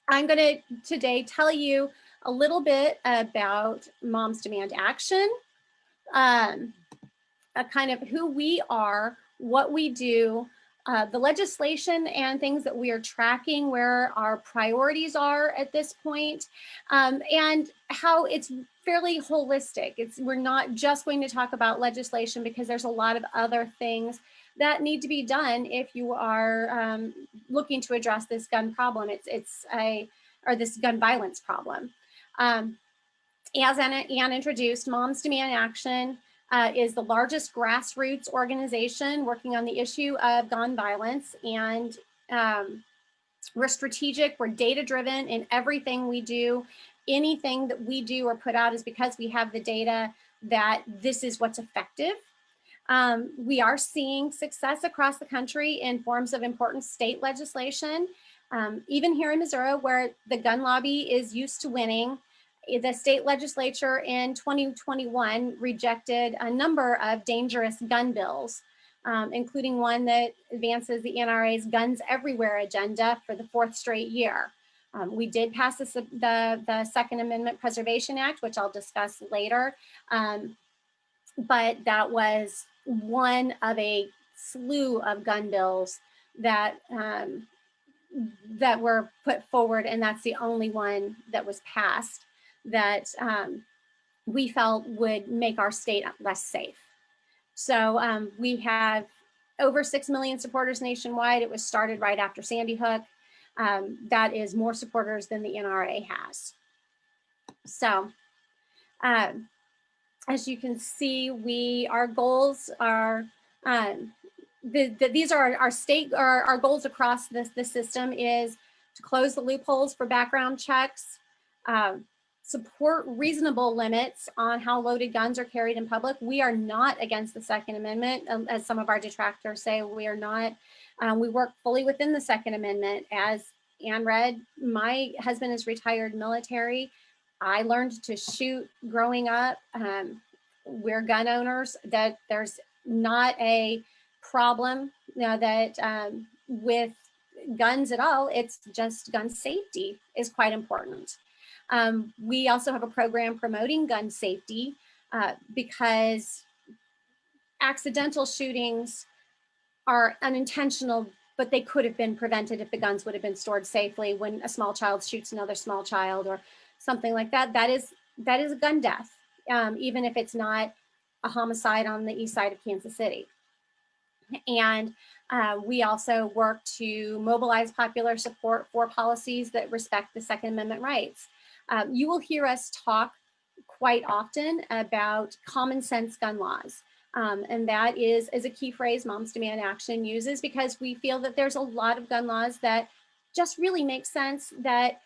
going to today tell you a little bit about Moms Demand Action, a kind of who we are, what we do, the legislation and things that we are tracking, where our priorities are at this point, and how it's fairly holistic. We're not just going to talk about legislation because there's a lot of other things that need to be done if you are looking to address this gun problem. Or this gun violence problem. As Anne introduced, Moms Demand Action is the largest grassroots organization working on the issue of gun violence. And we're strategic, we're data-driven in everything we do. Anything that we do or put out is because we have the data that this is what's effective. We are seeing success across the country in forms of important state legislation. Even here in Missouri, where the gun lobby is used to winning, the state legislature in 2021 rejected a number of dangerous gun bills, including one that advances the NRA's Guns Everywhere agenda for the 4th straight year. We did pass the Second Amendment Preservation Act, which I'll discuss later. But that was one of a slew of gun bills that that were put forward, and that's the only one that was passed that we felt would make our state less safe. So we have over 6 million supporters nationwide. It was started right after Sandy Hook. That is more supporters than the NRA has. So as you can see, our goals are, these are our goals across the system is to close the loopholes for background checks, support reasonable limits on how loaded guns are carried in public. We are not against the Second Amendment, as some of our detractors say. We are not. We work fully within the Second Amendment. As Ann read, my husband is retired military. I learned to shoot growing up. We're gun owners. That there's not a problem that with guns at all. It's just gun safety is quite important. We also have a program promoting gun safety because accidental shootings are unintentional, but they could have been prevented if the guns would have been stored safely. When a small child shoots another small child or something like that, that is a gun death, even if it's not a homicide on the east side of Kansas City. And we also work to mobilize popular support for policies that respect the Second Amendment rights. You will hear us talk quite often about common sense gun laws. And that is a key phrase Moms Demand Action uses, because we feel that there's a lot of gun laws that just really make sense, that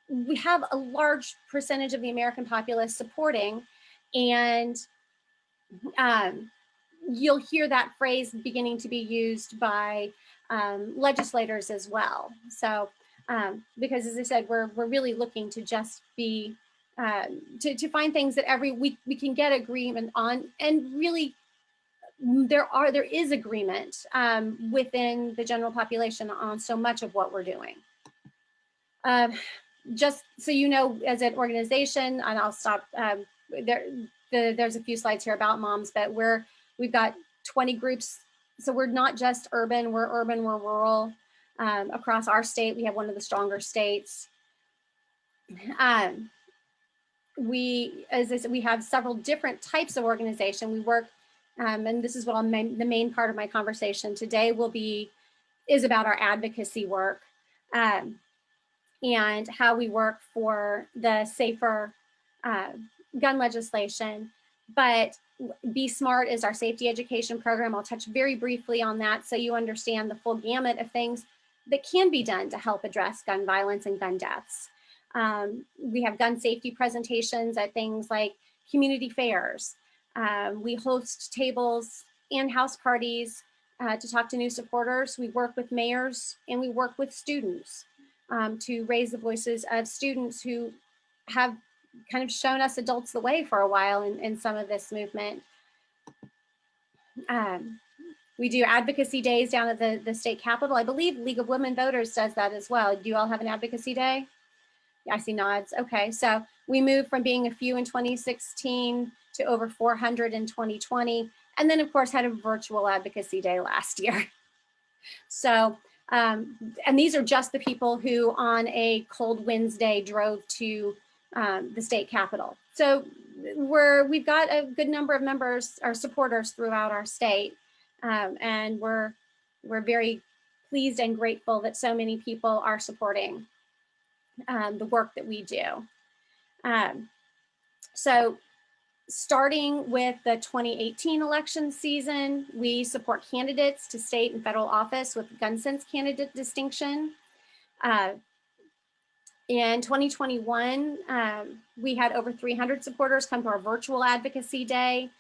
we have a large percentage of the American populace supporting. And you'll hear that phrase beginning to be used by legislators as well. So, because as I said, we're really looking to just be, to find things that we can get agreement on, and really there is agreement within the general population on so much of what we're doing. Just so you know, as an organization, and I'll stop, there's a few slides here about moms, but we've got 20 groups. So we're not just urban, we're rural. Across our state, we have one of the stronger states. We, as I said, we have several different types of organization. We work, and this is what the main part of my conversation today is about our advocacy work, and how we work for the safer gun legislation. But Be Smart is our safety education program. I'll touch very briefly on that so you understand the full gamut of things that can be done to help address gun violence and gun deaths. We have gun safety presentations at things like community fairs. We host tables and house parties to talk to new supporters. We work with mayors and we work with students to raise the voices of students who have kind of shown us adults the way for a while in some of this movement. We do advocacy days down at the state capitol. I believe League of Women Voters does that as well. Do you all have an advocacy day? Yeah, I see nods. Okay, so we moved from being a few in 2016 to over 400 in 2020. And then of course had a virtual advocacy day last year. So, and these are just the people who on a cold Wednesday drove to the state capitol. So we've got a good number of members or supporters throughout our state. And we're very pleased and grateful that so many people are supporting the work that we do. So starting with the 2018 election season, we support candidates to state and federal office with Gun Sense candidate distinction. In 2021, we had over 300 supporters come to our virtual advocacy day.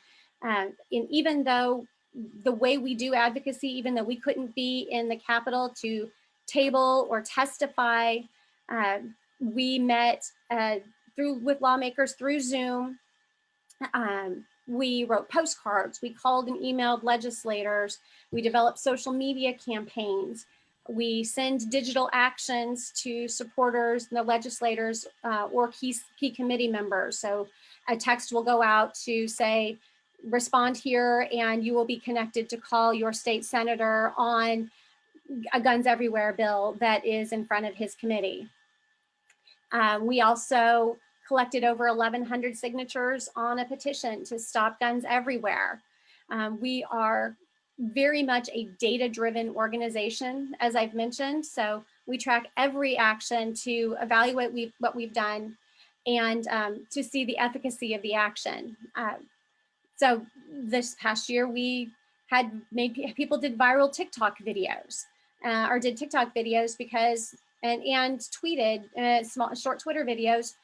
And even though the way we do advocacy, even though we couldn't be in the Capitol to table or testify, we met with lawmakers through Zoom. We wrote postcards, we called and emailed legislators, we developed social media campaigns, we send digital actions to supporters, the legislators, or key committee members. So a text will go out to say, respond here and you will be connected to call your state senator on a Guns Everywhere bill that is in front of his committee. We also collected over 1,100 signatures on a petition to stop guns everywhere. We are very much a data-driven organization, as I've mentioned. So we track every action to evaluate what we've done and to see the efficacy of the action. So this past year, we had made people did viral TikTok videos or did TikTok videos because and tweeted small short Twitter videos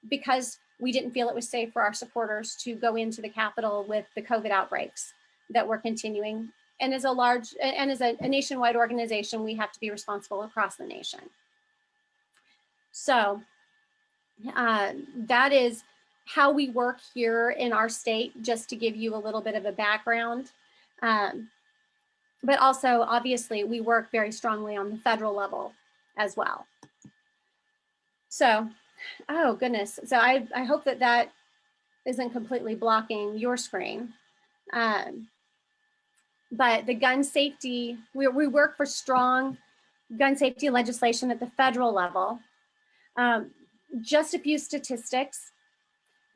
because we didn't feel it was safe for our supporters to go into the Capitol with the COVID outbreaks that were continuing. And as a nationwide organization, we have to be responsible across the nation. So that is how we work here in our state, just to give you a little bit of a background. But also, obviously, we work very strongly on the federal level as well. So, oh goodness. So I hope that that isn't completely blocking your screen. But the gun safety, we work for strong gun safety legislation at the federal level. Just a few statistics.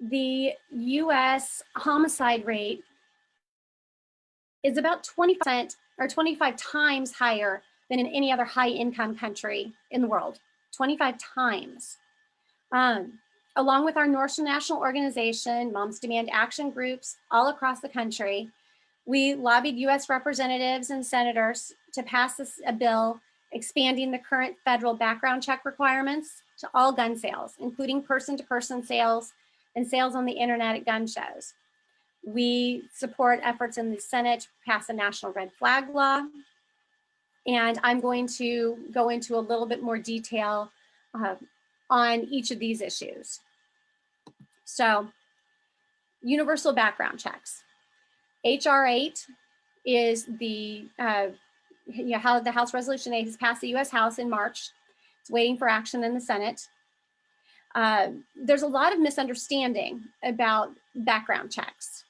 The US homicide rate is about 20% or 25 times higher than in any other high income country in the world, 25 times. Along with our national organization, Moms Demand Action groups all across the country, we lobbied US representatives and senators to pass a bill expanding the current federal background check requirements to all gun sales, including person-to-person sales and sales on the internet at gun shows. We support efforts in the Senate to pass a national red flag law. And I'm going to go into a little bit more detail on each of these issues. So, universal background checks. HR 8 is how the House Resolution 8 has passed the US House in March. It's waiting for action in the Senate. There's a lot of misunderstanding about background checks.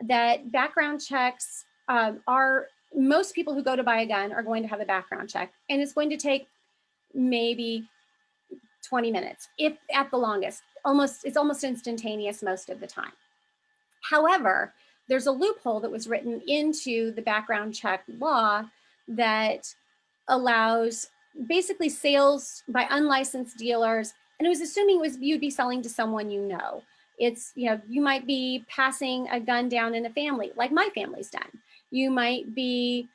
That background checks are, most people who go to buy a gun are going to have a background check, and it's going to take maybe 20 minutes, if at the longest. It's almost instantaneous most of the time. However, there's a loophole that was written into the background check law that allows basically sales by unlicensed dealers, and it was assuming you'd be selling to someone you know. It's, you might be passing a gun down in a family, like my family's done. You might be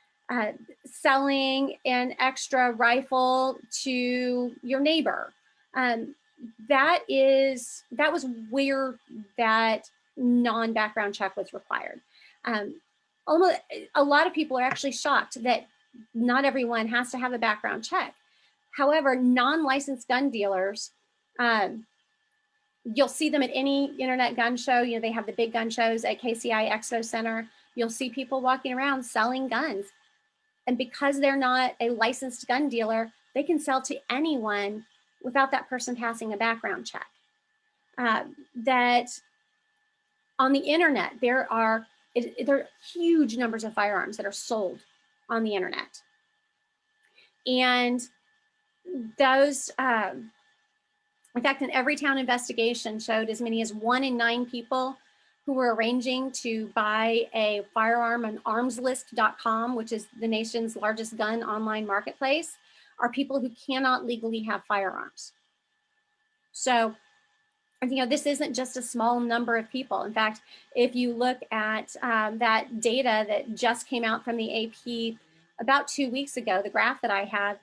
selling an extra rifle to your neighbor. That was where that non-background check was required. Almost a lot of people are actually shocked that not everyone has to have a background check. However, non-licensed gun dealers, you'll see them at any internet gun show. They have the big gun shows at KCI Expo Center. You'll see people walking around selling guns. And because they're not a licensed gun dealer, they can sell to anyone without that person passing a background check. That on the internet, there are huge numbers of firearms that are sold on the internet. And those, in fact, an Everytown investigation showed as many as 1 in 9 people who were arranging to buy a firearm on armslist.com, which is the nation's largest gun online marketplace, are people who cannot legally have firearms. So, this isn't just a small number of people. In fact, if you look at that data that just came out from the AP about 2 weeks ago, the graph that I have,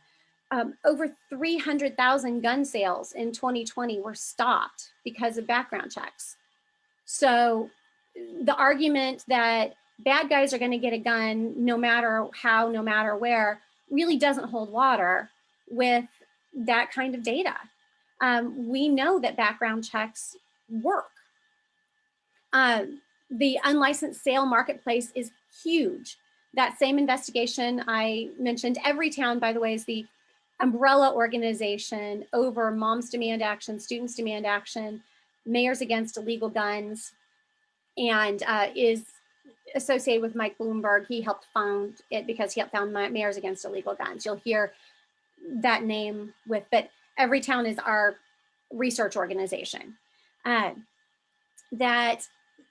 over 300,000 gun sales in 2020 were stopped because of background checks. So the argument that bad guys are going to get a gun no matter how, no matter where, really doesn't hold water with that kind of data. We know that background checks work. The unlicensed sale marketplace is huge. That same investigation I mentioned, Everytown, by the way, is the umbrella organization over Moms Demand Action, Students Demand Action, Mayors Against Illegal Guns, and is associated with Mike Bloomberg. He helped found it because he helped found Mayors Against Illegal Guns. You'll hear that name but Everytown is our research organization. that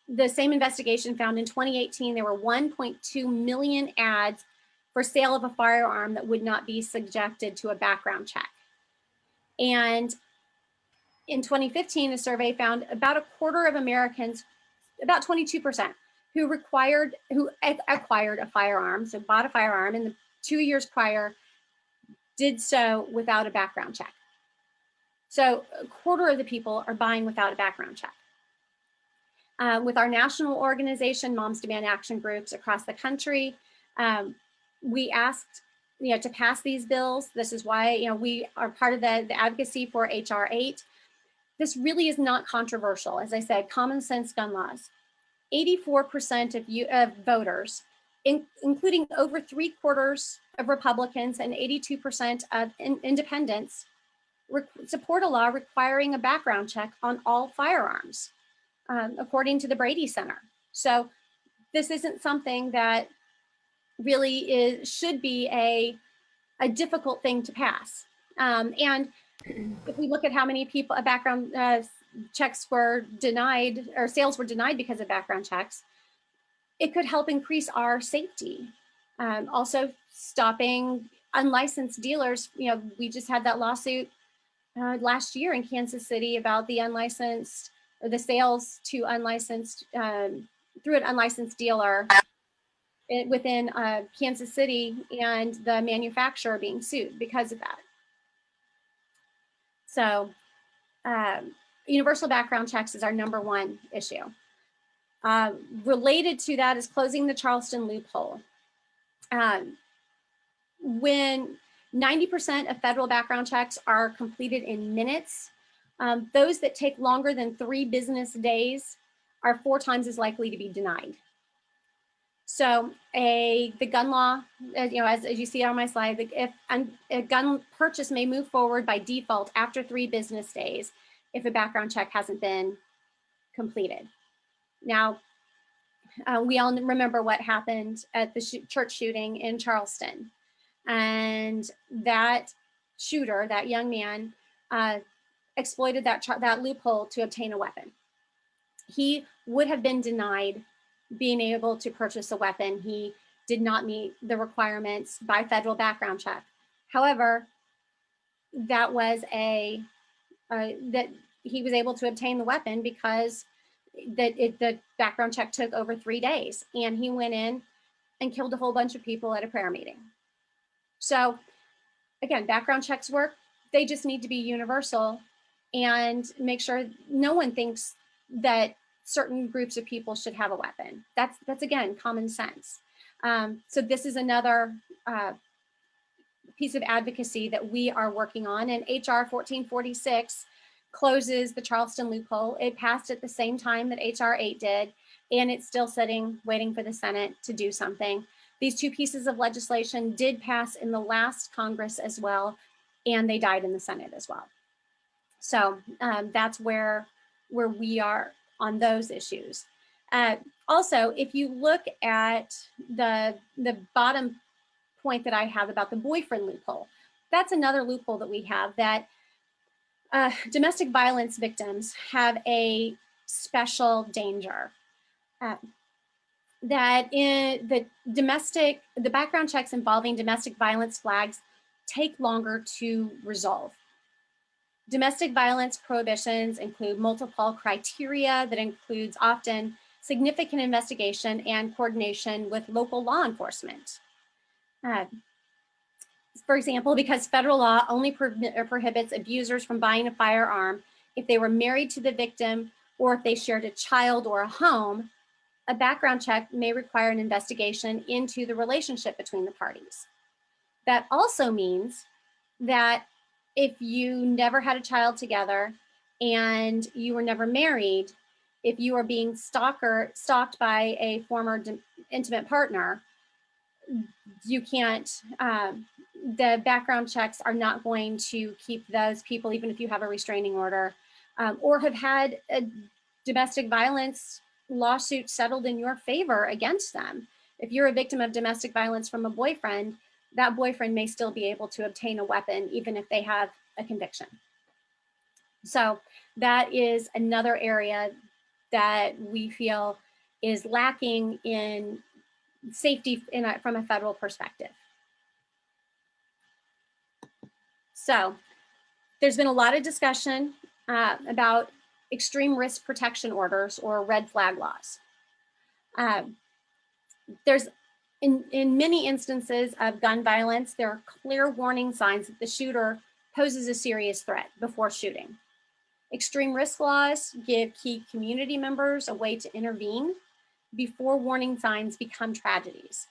the same investigation found in 2018, there were 1.2 million ads for sale of a firearm that would not be subjected to a background check. And in 2015, a survey found about a quarter of Americans, about 22%, who acquired a firearm, so bought a firearm in the 2 years prior, did so without a background check. So a quarter of the people are buying without a background check. With our national organization, Moms Demand Action groups across the country, we asked to pass these bills. This is why we are part of the advocacy for HR 8. This really is not controversial. As I said, common sense gun laws. 84% of voters, including over 3/4 of Republicans and 82% of independents, support a law requiring a background check on all firearms, according to the Brady Center. So this isn't something that really should be a difficult thing to pass. And if we look at how many people background checks were denied, or sales were denied because of background checks, it could help increase our safety. Also stopping unlicensed dealers. We just had that lawsuit last year in Kansas City about the unlicensed, or the sales to unlicensed, through an unlicensed dealer within Kansas City, and the manufacturer being sued because of that. So universal background checks is our #1 issue. Related to that is closing the Charleston loophole. When 90% of federal background checks are completed in minutes, those that take longer than 3 business days are 4 times as likely to be denied. So the gun law, as you see on my slide, if a gun purchase may move forward by default after 3 business days if a background check hasn't been completed. Now, we all remember what happened at the church shooting in Charleston. And that shooter, that young man, exploited that loophole to obtain a weapon. He would have been denied being able to purchase a weapon. He did not meet the requirements by federal background check. However, that was that he was able to obtain the weapon because the background check took over 3 days, and he went in and killed a whole bunch of people at a prayer meeting. So again, background checks work. They just need to be universal and make sure no one thinks that certain groups of people should have a weapon. That's again, common sense. So this is another piece of advocacy that we are working on, and HR 1446 closes the Charleston loophole. It passed at the same time that HR 8 did, and it's still sitting, waiting for the Senate to do something. These 2 pieces of legislation did pass in the last Congress as well, and they died in the Senate as well. So that's where we are on those issues. Also, if you look at the bottom point that I have about the boyfriend loophole, that's another loophole that we have, that domestic violence victims have a special danger. That in the background checks involving domestic violence flags take longer to resolve. Domestic violence prohibitions include multiple criteria that includes often significant investigation and coordination with local law enforcement. For example, because federal law only prohibits abusers from buying a firearm if they were married to the victim or if they shared a child or a home, a background check may require an investigation into the relationship between the parties. That also means that if you never had a child together and you were never married, if you are being stalked by a former intimate partner, you can't, the background checks are not going to keep those people, even if you have a restraining order, or have had a domestic violence lawsuit settled in your favor against them. If you're a victim of domestic violence from a boyfriend, that boyfriend may still be able to obtain a weapon even if they have a conviction. So that is another area that we feel is lacking in safety from a federal perspective. So there's been a lot of discussion about extreme risk protection orders or red flag laws. There's in many instances of gun violence, there are clear warning signs that the shooter poses a serious threat before shooting. Extreme risk laws give key community members a way to intervene before warning signs become tragedies.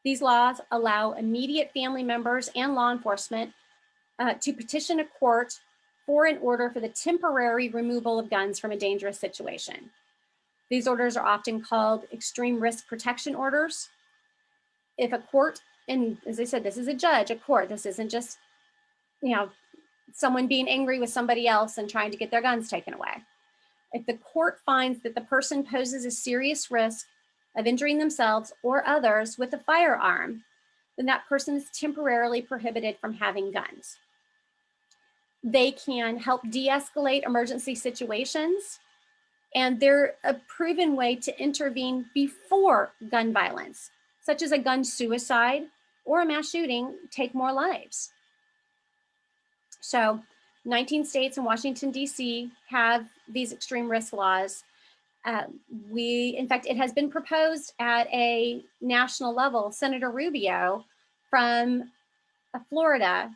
These laws allow immediate family members and law enforcement to petition a court for an order for the temporary removal of guns from a dangerous situation. These orders are often called extreme risk protection orders. If a court, and as I said, this is a judge, a court, this isn't just, someone being angry with somebody else and trying to get their guns taken away. If the court finds that the person poses a serious risk of injuring themselves or others with a firearm, then that person is temporarily prohibited from having guns. They can help de-escalate emergency situations, and they're a proven way to intervene before gun violence, such as a gun suicide or a mass shooting, take more lives. So 19 states and Washington, D.C. have these extreme risk laws. In fact, it has been proposed at a national level. Senator Rubio from Florida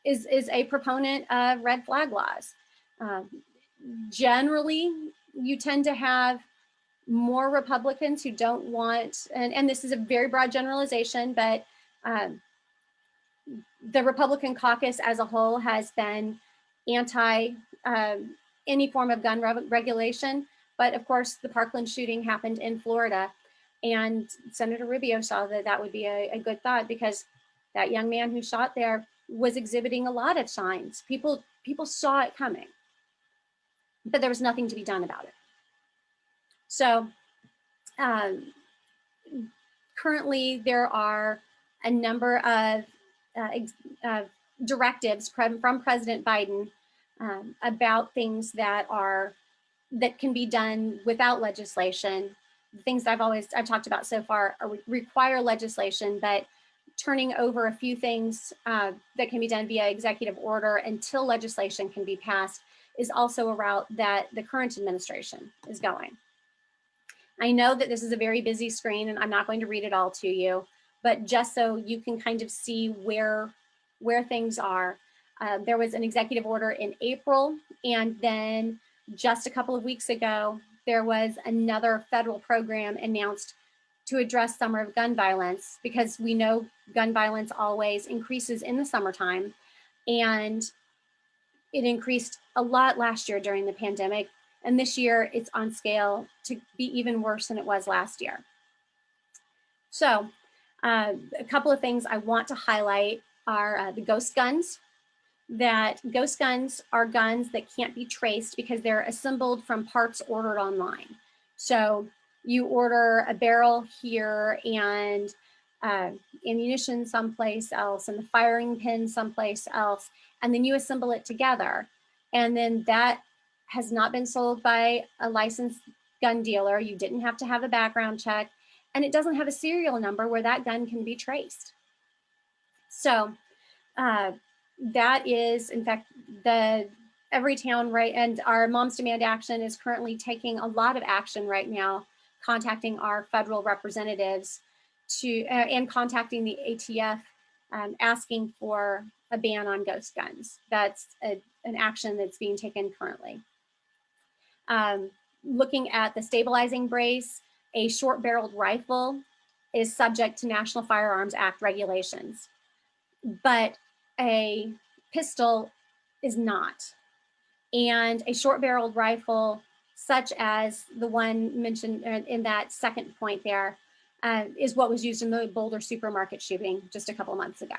is a proponent of red flag laws. Generally, you tend to have more Republicans who don't want, and this is a very broad generalization, but the Republican caucus as a whole has been anti any form of gun regulation. But of course, the Parkland shooting happened in Florida, and Senator Rubio saw that that would be a good thought, because that young man who shot there was exhibiting a lot of signs. People saw it coming, but there was nothing to be done about it. So currently there are a number of directives from President Biden about things that can be done without legislation. The things I've talked about so far require legislation, but turning over a few things that can be done via executive order until legislation can be passed is also a route that the current administration is going. I know that this is a very busy screen and I'm not going to read it all to you, but just so you can kind of see where things are. There was an executive order in April, and then just a couple of weeks ago, there was another federal program announced to address summer gun violence, because we know gun violence always increases in the summertime, and it increased a lot last year during the pandemic. And this year it's on scale to be even worse than it was last year. So a couple of things I want to highlight are the ghost guns. That ghost guns are guns that can't be traced because they're assembled from parts ordered online. So you order a barrel here and ammunition someplace else and the firing pin someplace else, and then you assemble it together. And then that has not been sold by a licensed gun dealer. You didn't have to have a background check, and it doesn't have a serial number where that gun can be traced. So that is, in fact, Everytown, right? And our Moms Demand Action is currently taking a lot of action right now, contacting our federal representatives and contacting the ATF, asking for a ban on ghost guns. That's an action that's being taken currently. Looking at the stabilizing brace, a short-barreled rifle is subject to National Firearms Act regulations, but a pistol is not. And a short-barreled rifle, such as the one mentioned in that second point there, is what was used in the Boulder supermarket shooting just a couple months ago.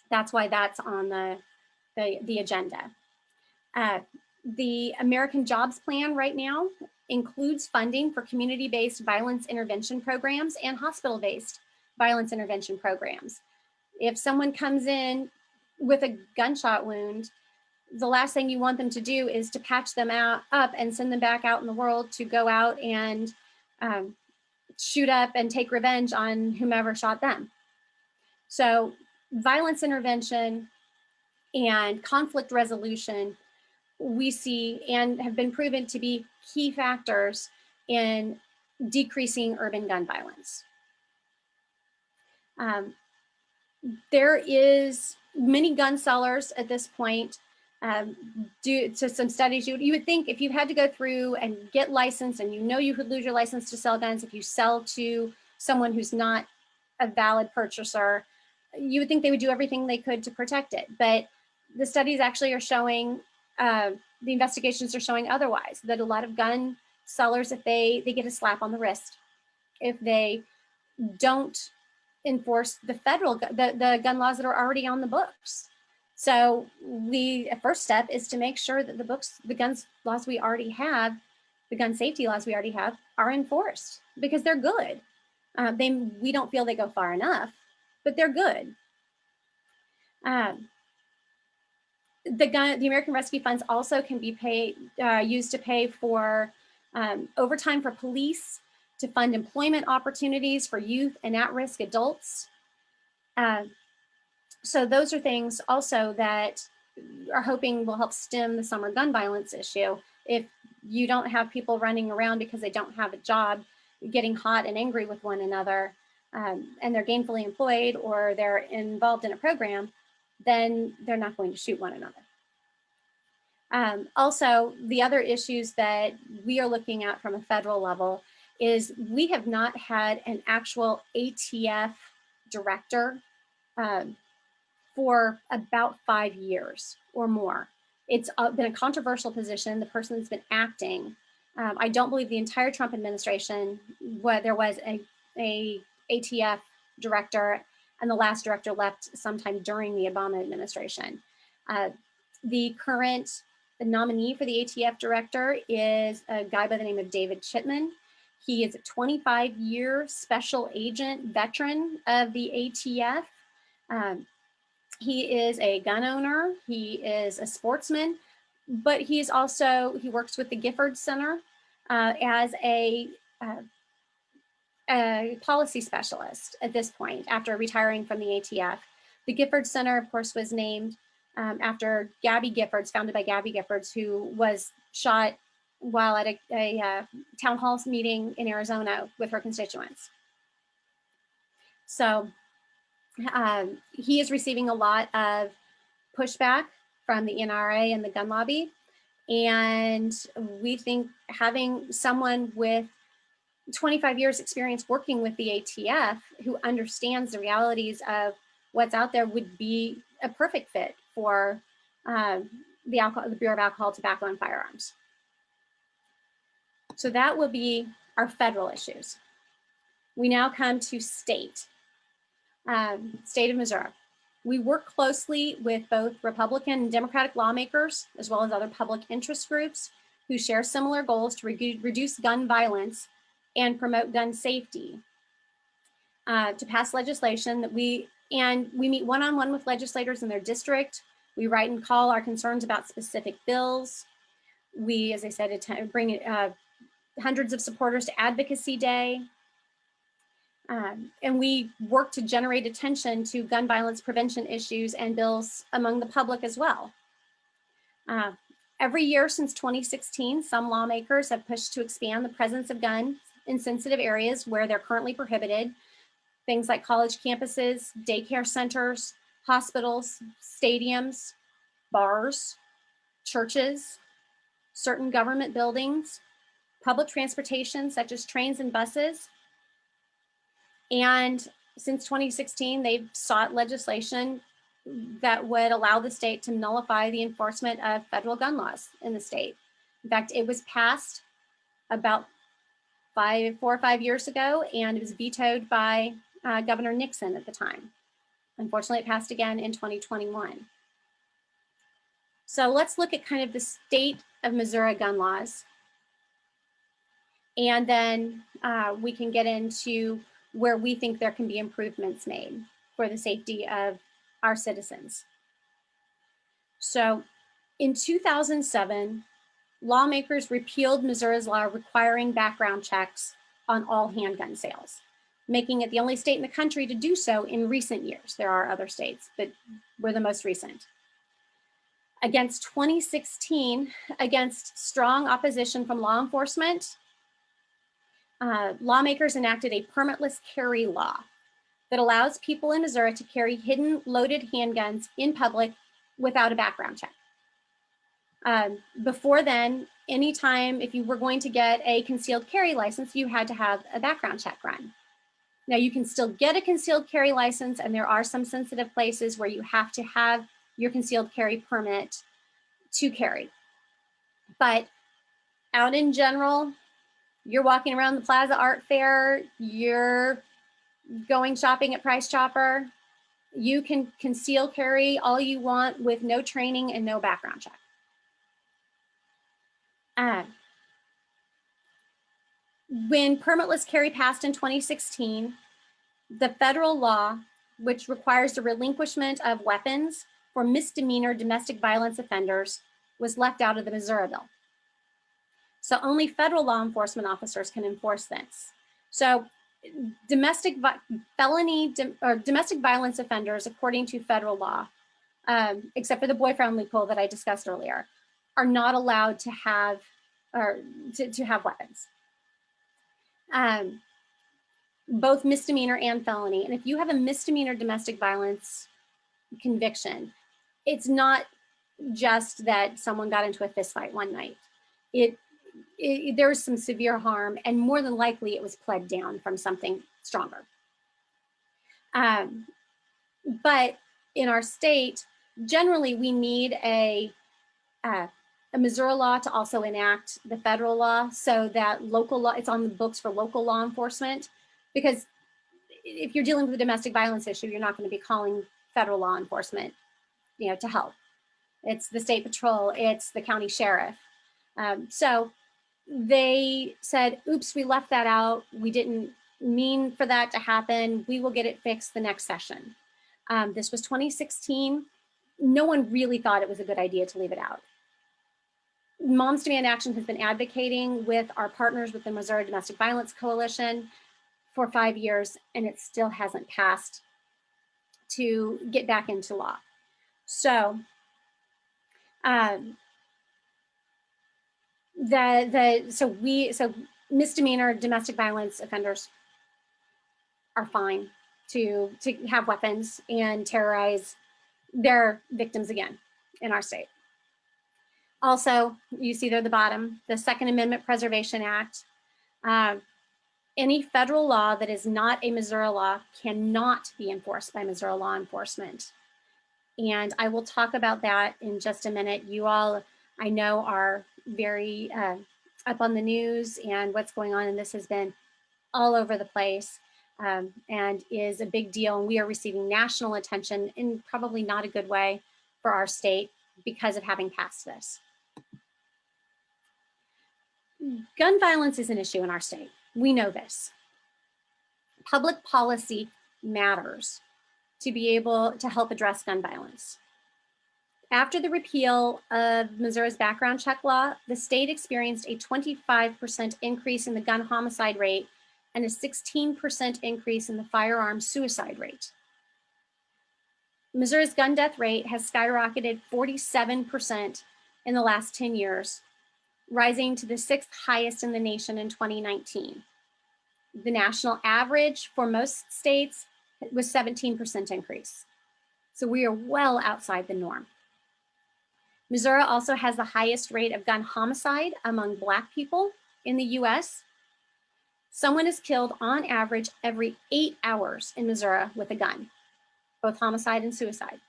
That's why that's on the agenda. The American Jobs Plan right now includes funding for community-based violence intervention programs and hospital-based violence intervention programs. If someone comes in with a gunshot wound, the last thing you want them to do is to patch them up and send them back out in the world to go out and shoot up and take revenge on whomever shot them. So violence intervention and conflict resolution, we see and have been proven to be key factors in decreasing urban gun violence. There is many gun sellers at this point. Due to some studies, you would think if you had to go through and get licensed, and you know you could lose your license to sell guns if you sell to someone who's not a valid purchaser, you would think they would do everything they could to protect it. But the studies actually are showing, the investigations are showing otherwise, that a lot of gun sellers, if they get a slap on the wrist, if they don't enforce the the gun laws that are already on the books. So a first step is to make sure that the guns laws we already have, the gun safety laws we already have, are enforced, because they're good. We don't feel they go far enough, but they're good. The American Rescue Funds also can be used to pay for overtime for police, to fund employment opportunities for youth and at-risk adults. So those are things also that are hoping will help stem the summer gun violence issue. If you don't have people running around because they don't have a job, getting hot and angry with one another, and they're gainfully employed or they're involved in a program, then they're not going to shoot one another. Also, the other issues that we are looking at from a federal level is we have not had an actual ATF director for about 5 years or more. It's been a controversial position. The person's been acting. I don't believe the entire Trump administration, there was a ATF director, and the last director left sometime during the Obama administration. The current nominee for the ATF director is a guy by the name of David Chipman. He is a 25-year special agent veteran of the ATF. He is a gun owner. He is a sportsman, but he works with the Gifford Center as a policy specialist at this point after retiring from the ATF. The Gifford Center, of course, was named after Gabby Giffords, founded by Gabby Giffords, who was shot while at a town hall meeting in Arizona with her constituents. So he is receiving a lot of pushback from the NRA and the gun lobby. And we think having someone with 25 years experience working with the ATF who understands the realities of what's out there would be a perfect fit for the Bureau of Alcohol, Tobacco, and Firearms. So that will be our federal issues. We now come to state of Missouri. We work closely with both Republican and Democratic lawmakers, as well as other public interest groups who share similar goals to reduce gun violence and promote gun safety, to pass legislation that we meet one-on-one with legislators in their district. We write and call our concerns about specific bills. We, as I said, bring hundreds of supporters to Advocacy Day. And we work to generate attention to gun violence prevention issues and bills among the public as well. Every year since 2016, some lawmakers have pushed to expand the presence of guns in sensitive areas where they're currently prohibited. Things like college campuses, daycare centers, hospitals, stadiums, bars, churches, certain government buildings, public transportation such as trains and buses. And since 2016, they've sought legislation that would allow the state to nullify the enforcement of federal gun laws in the state. In fact, it was passed about 4 or 5 years ago, and it was vetoed by Governor Nixon at the time. Unfortunately, it passed again in 2021. So let's look at kind of the state of Missouri gun laws. And then we can get into where we think there can be improvements made for the safety of our citizens. So In 2007, lawmakers repealed Missouri's law requiring background checks on all handgun sales, making it the only state in the country to do so in recent years. There are other states, but we're the most recent. Against 2016, against strong opposition from law enforcement, lawmakers enacted a permitless carry law that allows people in Missouri to carry hidden loaded handguns in public without a background check. Before then, anytime if you were going to get a concealed carry license, you had to have a background check run. Now you can still get a concealed carry license, and there are some sensitive places where you have to have your concealed carry permit to carry. But out in general, you're walking around the Plaza Art Fair, you're going shopping at Price Chopper, you can conceal carry all you want with no training and no background check. When permitless carry passed in 2016, the federal law, which requires the relinquishment of weapons for misdemeanor domestic violence offenders, was left out of the Missouri bill. So only federal law enforcement officers can enforce this. So domestic violence offenders, according to federal law, except for the boyfriend loophole that I discussed earlier, are not allowed to have to have weapons. Both misdemeanor and felony. And if you have a misdemeanor domestic violence conviction, it's not just that someone got into a fist fight one night. There was some severe harm, and more than likely it was pled down from something stronger. But in our state, generally we need a Missouri law to also enact the federal law, so that local law, it's on the books for local law enforcement. Because if you're dealing with a domestic violence issue, you're not going to be calling federal law enforcement, to help. It's the state patrol, it's the county sheriff. So they said, oops, we left that out. We didn't mean for that to happen. We will get it fixed the next session. This was 2016. No one really thought it was a good idea to leave it out. Moms Demand Action has been advocating with our partners with the Missouri Domestic Violence Coalition for 5 years, and it still hasn't passed to get back into law. So so misdemeanor domestic violence offenders are fine to have weapons and terrorize their victims again in our state. Also, you see there at the bottom, the Second Amendment Preservation Act. Any federal law that is not a Missouri law cannot be enforced by Missouri law enforcement. And I will talk about that in just a minute. You all, I know, are very up on the news and what's going on, and this has been all over the place and is a big deal. And we are receiving national attention in probably not a good way for our state because of having passed this. Gun violence is an issue in our state. We know this. Public policy matters to be able to help address gun violence. After the repeal of Missouri's background check law, the state experienced a 25% increase in the gun homicide rate and a 16% increase in the firearm suicide rate. Missouri's gun death rate has skyrocketed 47% in the last 10 years, rising to the 6th highest in the nation in 2019. The national average for most states was 17% increase. So we are well outside the norm. Missouri also has the highest rate of gun homicide among Black people in the US. Someone is killed on average every 8 hours in Missouri with a gun, both homicide and suicide.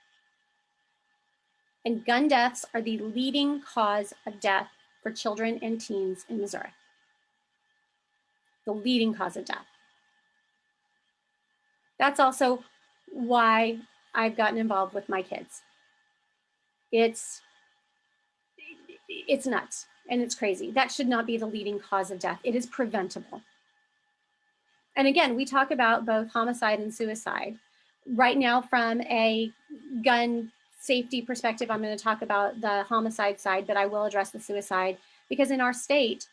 And gun deaths are the leading cause of death for children and teens in Missouri. The leading cause of death. That's also why I've gotten involved with my kids. It's nuts and it's crazy. That should not be the leading cause of death. It is preventable. And again, we talk about both homicide and suicide. Right now, from a gun safety perspective, I'm going to talk about the homicide side, but I will address the suicide, because in our state,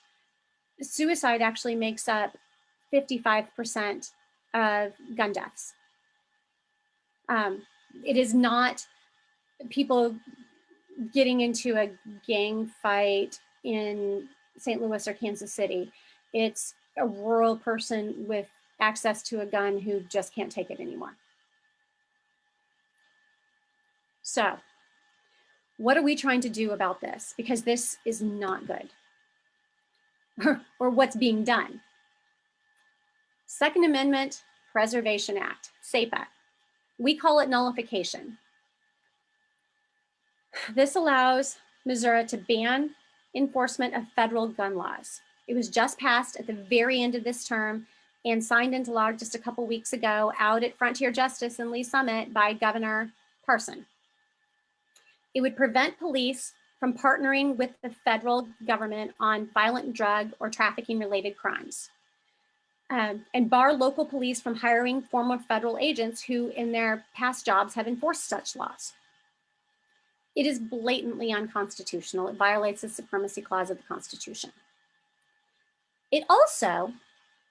suicide actually makes up 55% of gun deaths. It is not people getting into a gang fight in St. Louis or Kansas City. It's a rural person with access to a gun who just can't take it anymore. So, what are we trying to do about this? Because this is not good. Or what's being done. Second Amendment Preservation Act, SAPA. We call it nullification. This allows Missouri to ban enforcement of federal gun laws. It was just passed at the very end of this term and signed into law just a couple weeks ago out at Frontier Justice in Lee Summit by Governor Parson. It would prevent police from partnering with the federal government on violent drug or trafficking related crimes, and bar local police from hiring former federal agents who in their past jobs have enforced such laws. It is blatantly unconstitutional. It violates the supremacy clause of the Constitution. It also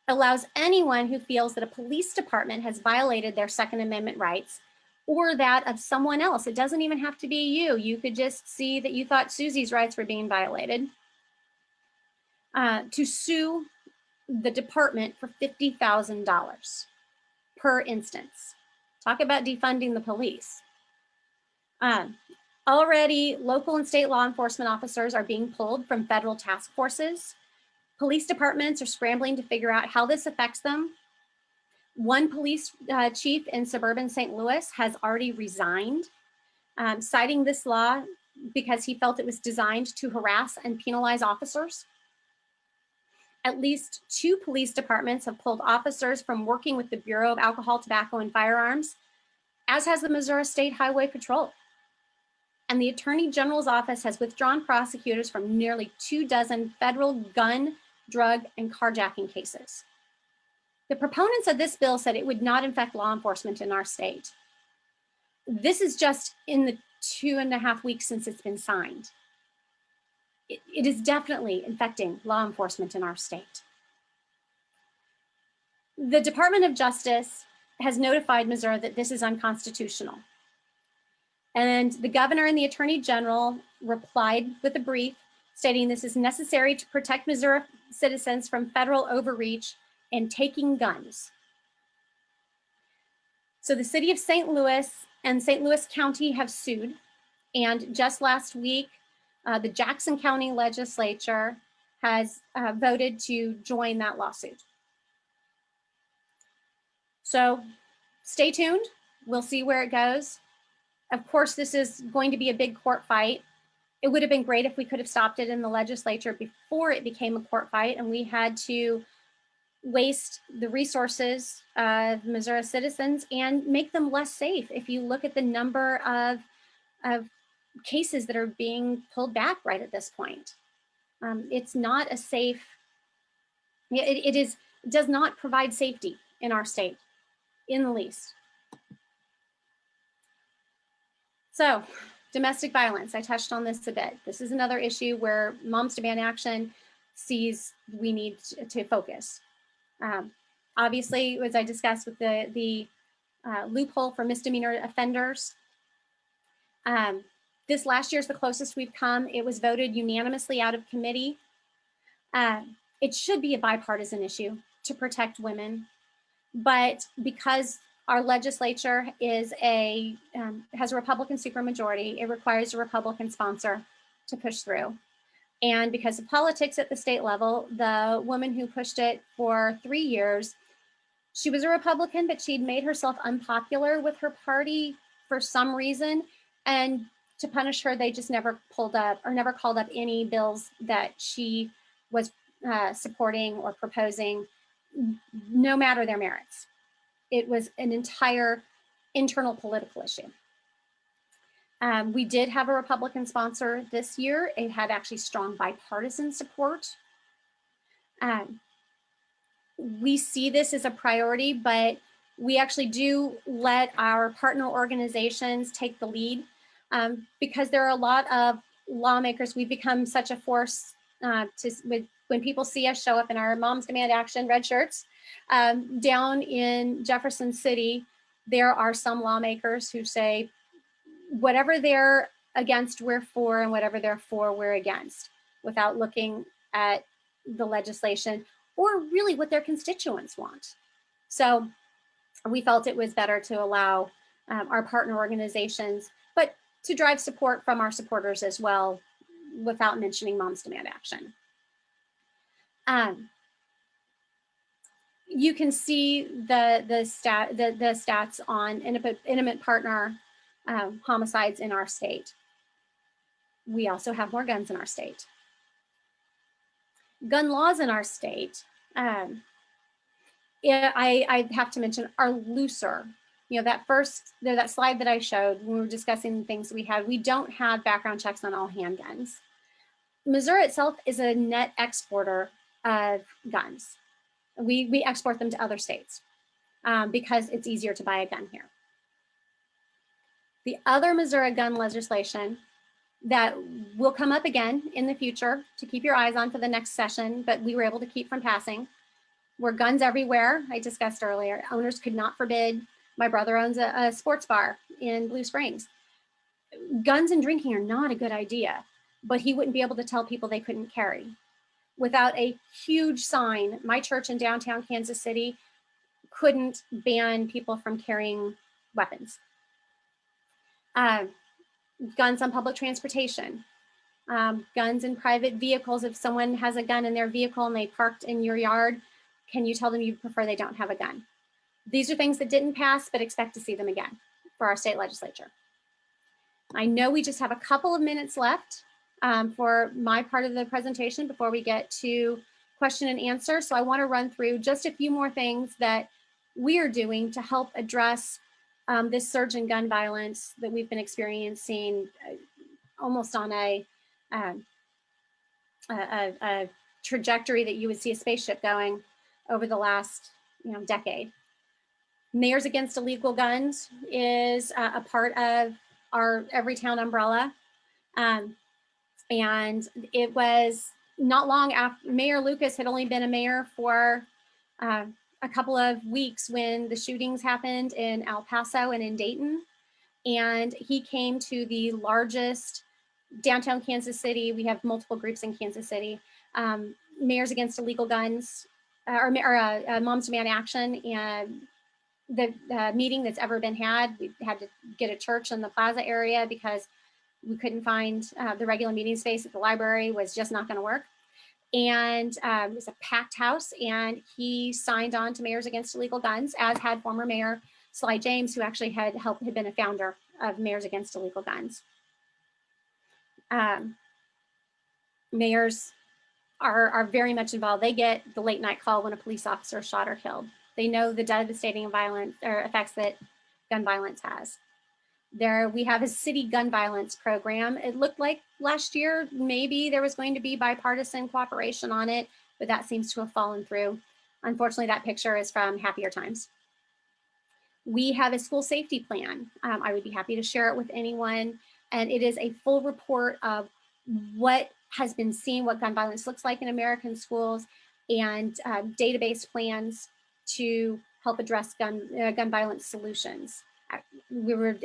allows anyone who feels that a police department has violated their Second Amendment rights or that of someone else. It doesn't even have to be you. You could just see that you thought Susie's rights were being violated, to sue the department for $50,000 per instance. Talk about defunding the police. Already, local and state law enforcement officers are being pulled from federal task forces. Police departments are scrambling to figure out how this affects them. One police chief in suburban St. Louis has already resigned, citing this law because he felt it was designed to harass and penalize officers. At least 2 police departments have pulled officers from working with the Bureau of Alcohol, Tobacco, and Firearms, as has the Missouri State Highway Patrol. And the Attorney General's office has withdrawn prosecutors from nearly 24 federal gun, drug, and carjacking cases. The proponents of this bill said it would not affect law enforcement in our state. This is just in the 2.5 weeks since it's been signed. It is definitely affecting law enforcement in our state. The Department of Justice has notified Missouri that this is unconstitutional. And the governor and the attorney general replied with a brief stating this is necessary to protect Missouri citizens from federal overreach and taking guns. So the city of St. Louis and St. Louis County have sued. And just last week, the Jackson County legislature has voted to join that lawsuit. So stay tuned. We'll see where it goes. Of course, this is going to be a big court fight. It would have been great if we could have stopped it in the legislature before it became a court fight and we had to waste the resources of Missouri citizens and make them less safe. If you look at the number of cases that are being pulled back right at this point, it's not a safe, it does not provide safety in our state in the least. So domestic violence, I touched on this a bit. This is another issue where Moms Demand Action sees we need to focus. Obviously, as I discussed with the loophole for misdemeanor offenders, this last year is the closest we've come. It was voted unanimously out of committee. It should be a bipartisan issue to protect women, but because our legislature has a Republican supermajority, it requires a Republican sponsor to push through. And because of politics at the state level, the woman who pushed it for 3 years, she was a Republican, but she'd made herself unpopular with her party for some reason. And to punish her, they just never pulled up or never called up any bills that she was supporting or proposing, no matter their merits. It was an entire internal political issue. We did have a Republican sponsor this year. It had actually strong bipartisan support. We see this as a priority, but we actually do let our partner organizations take the lead. because there are a lot of lawmakers. We've become such a force when people see us show up in our Moms Demand Action red shirts down in Jefferson City. There are some lawmakers who say, whatever they're against, we're for, and whatever they're for, we're against, without looking at the legislation or really what their constituents want. So we felt it was better to allow our partner organizations, but to drive support from our supporters as well, without mentioning Moms Demand Action. You can see the stats on intimate partner homicides in our state. We also have more guns in our state. Gun laws in our state, I have to mention, are looser. You know, that slide that I showed when we were discussing the things we had, we don't have background checks on all handguns. Missouri itself is a net exporter of guns. We export them to other states because it's easier to buy a gun here. The other Missouri gun legislation that will come up again in the future to keep your eyes on for the next session, but we were able to keep from passing, were guns everywhere. I discussed earlier, owners could not forbid. My brother owns a sports bar in Blue Springs. Guns and drinking are not a good idea, but he wouldn't be able to tell people they couldn't carry. Without a huge sign, my church in downtown Kansas City couldn't ban people from carrying weapons. Guns on public transportation, guns in private vehicles. If someone has a gun in their vehicle and they parked in your yard, can you tell them you prefer they don't have a gun? These are things that didn't pass, but expect to see them again for our state legislature. I know we just have a couple of minutes left for my part of the presentation before we get to question and answer. So I want to run through just a few more things that we are doing to help address this surge in gun violence that we've been experiencing almost on a trajectory that you would see a spaceship going over the last decade. Mayors Against Illegal Guns is a part of our Everytown umbrella. And it was not long after Mayor Lucas had only been a mayor for a couple of weeks when the shootings happened in El Paso and in Dayton. And he came to the largest downtown Kansas City. We have multiple groups in Kansas City. Mayors Against Illegal Guns, or Moms Demand Action, and the meeting that's ever been had. We had to get a church in the plaza area because we couldn't find the regular meeting space at the library was just not going to work. And it was a packed house, and he signed on to Mayors Against Illegal Guns, as had former Mayor Sly James, who actually had been a founder of Mayors Against Illegal Guns. Mayors are very much involved. They get the late night call when a police officer is shot or killed. They know the devastating violence or effects that gun violence has. We have a city gun violence program. It looked like last year maybe there was going to be bipartisan cooperation on it, but that seems to have fallen through. Unfortunately, that picture is from happier times. We have a school safety plan. I would be happy to share it with anyone. And it is a full report of what has been seen, what gun violence looks like in American schools, and database plans to help address gun violence solutions. We were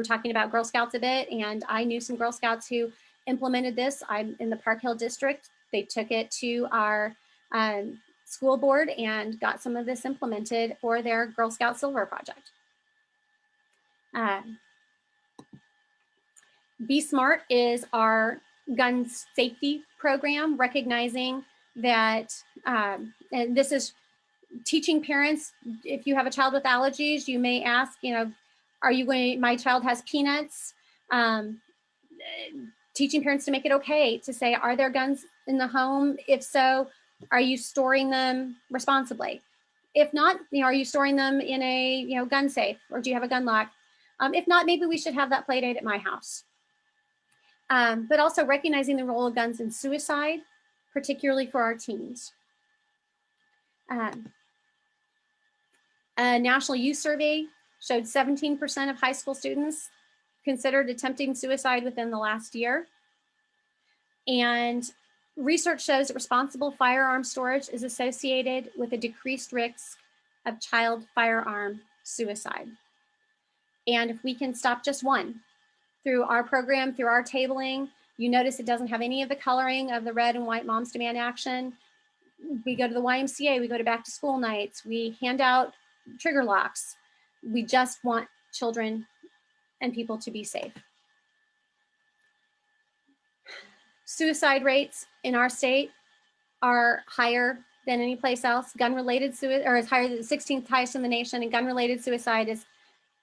talking about Girl Scouts a bit, and I knew some Girl Scouts who implemented this. I'm in the Park Hill district. They took it to our school board and got some of this implemented for their Girl Scout Silver project. Be Smart is our gun safety program, recognizing that, and this is teaching parents, if you have a child with allergies, you may ask, my child has peanuts. Teaching parents to make it okay to say, are there guns in the home? If so, are you storing them responsibly? If not, are you storing them in a gun safe, or do you have a gun lock? If not, maybe we should have that play date at my house. But also recognizing the role of guns in suicide, particularly for our teens. A national youth survey showed 17% of high school students considered attempting suicide within the last year. And research shows that responsible firearm storage is associated with a decreased risk of child firearm suicide. And if we can stop just one through our program, through our tabling, you notice it doesn't have any of the coloring of the red and white Moms Demand Action. We go to the YMCA, we go to back to school nights, we hand out trigger locks. We just want children and people to be safe. Suicide rates in our state are higher than any place else. Gun-related suicide, or is higher than the 16th highest in the nation, and gun-related suicide is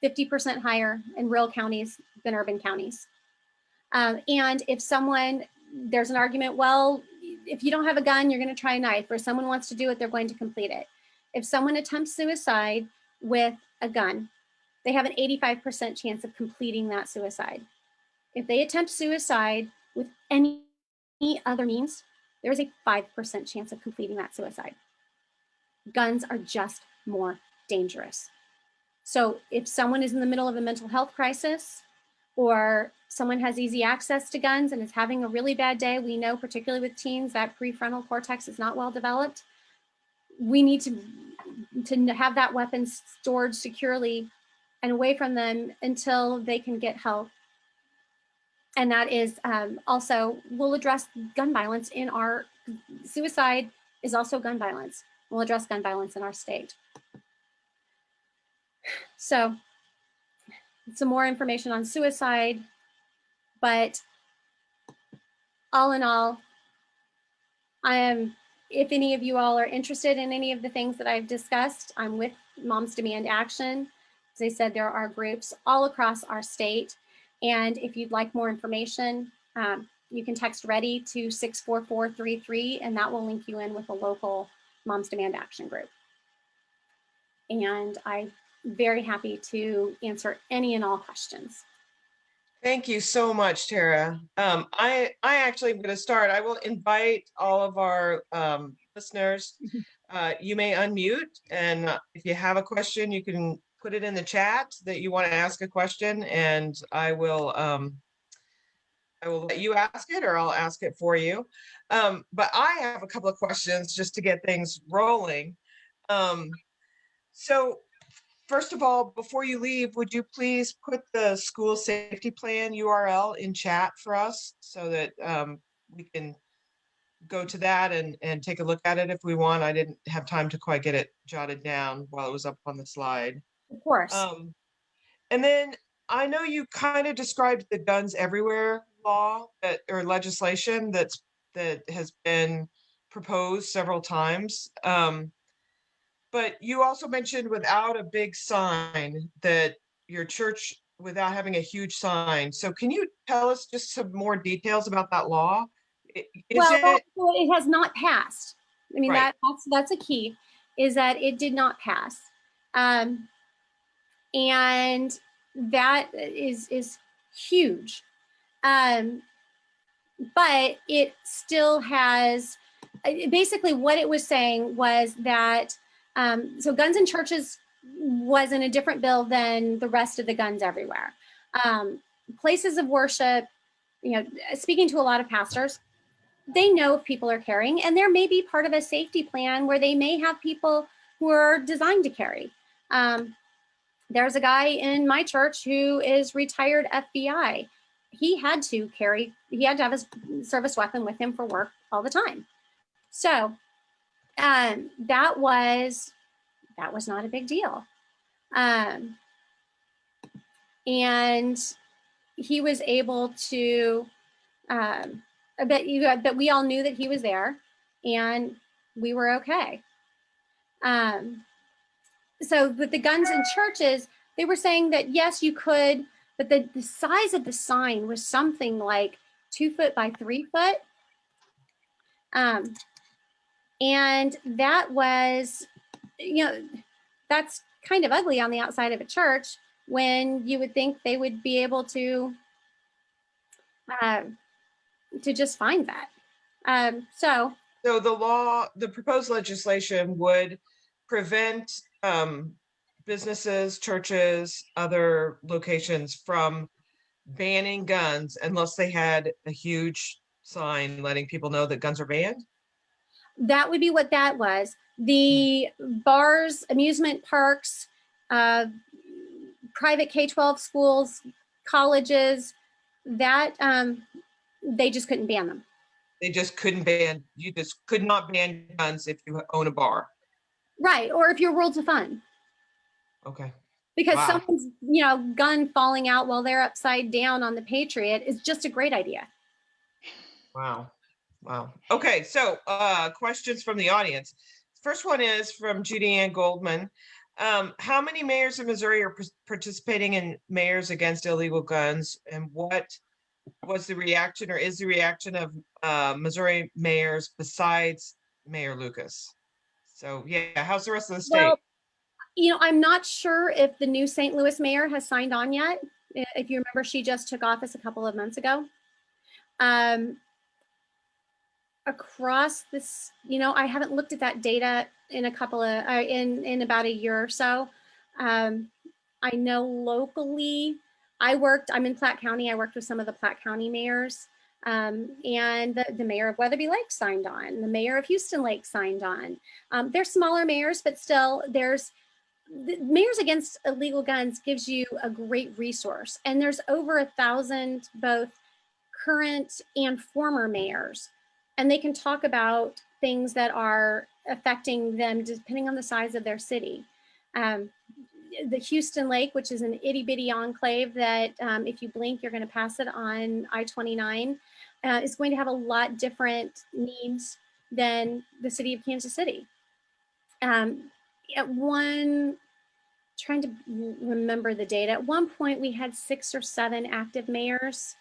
50% higher in rural counties than urban counties. And if someone, there's an argument, well, if you don't have a gun, you're going to try a knife, or someone wants to do it, they're going to complete it. If someone attempts suicide with a gun, they have an 85% chance of completing that suicide. If they attempt suicide with any other means, there is a 5% chance of completing that suicide. Guns are just more dangerous. So if someone is in the middle of a mental health crisis, or someone has easy access to guns and is having a really bad day, we know particularly with teens that prefrontal cortex is not well developed. We need to have that weapon stored securely and away from them until they can get help. And that is also, we'll address gun violence in our, suicide is also gun violence. We'll address gun violence in our state. So some more information on suicide, but all in all, if any of you all are interested in any of the things that I've discussed, I'm with Moms Demand Action. As I said, there are groups all across our state. And if you'd like more information, you can text READY to 64433, and that will link you in with a local Moms Demand Action group. And I'm very happy to answer any and all questions. Thank you so much, Tara. I actually am going to start. I will invite all of our listeners. You may unmute, and if you have a question, you can put it in the chat that you want to ask a question, and I will let you ask it, or I'll ask it for you. But I have a couple of questions just to get things rolling. So first of all, before you leave, would you please put the school safety plan URL in chat for us so that we can go to that and take a look at it if we want? I didn't have time to quite get it jotted down while it was up on the slide. Of course. And then I know you kind of described the guns everywhere law or legislation that has been proposed several times. But you also mentioned without a big sign, that your church, without having a huge sign. So can you tell us just some more details about that law? It has not passed. I mean, Right. that's a key, is that it did not pass. And that is huge. But it still has, basically what it was saying was that, so guns in churches was in a different bill than the rest of the guns everywhere. Places of worship, speaking to a lot of pastors, they know if people are carrying, and there may be part of a safety plan where they may have people who are designed to carry. There's a guy in my church who is retired FBI. He had to have his service weapon with him for work all the time. So that was not a big deal. And he was able to, but we all knew that he was there, and we were okay. So with the guns in churches, they were saying that yes, you could, but the size of the sign was something like 2 foot by 3 foot. And that was, that's kind of ugly on the outside of a church, when you would think they would be able to just find that. So the proposed legislation would prevent businesses, churches, other locations from banning guns unless they had a huge sign letting people know that guns are banned? That would be what that was. The bars, amusement parks, private K-12 schools, colleges, that they just couldn't ban them. They just couldn't ban, you just could not ban guns if you own a bar. Right, or if you're Worlds of Fun. Okay. Because Wow. someone's, gun falling out while they're upside down on the Patriot is just a great idea. Wow. Wow. Okay, so questions from the audience. First one is from Judy Ann Goldman. How many mayors in Missouri are participating in Mayors Against Illegal Guns, and what was the reaction or is the reaction of Missouri mayors besides Mayor Lucas? So yeah, how's the rest of the state? Well, I'm not sure if the new St. Louis mayor has signed on yet. If you remember, she just took office a couple of months ago. Across this, I haven't looked at that data in a couple of, in about a year or so. I know locally, I'm in Platte County. I worked with some of the Platte County mayors, and the mayor of Weatherby Lake signed on. The mayor of Houston Lake signed on. They're smaller mayors, but still there's, the Mayors Against Illegal Guns gives you a great resource. And there's over 1,000 both current and former mayors. And they can talk about things that are affecting them depending on the size of their city. The Houston Lake, which is an itty bitty enclave that if you blink, you're going to pass it on I-29, is going to have a lot different needs than the city of Kansas City. Trying to remember the data, at one point we had 6 or 7 active mayors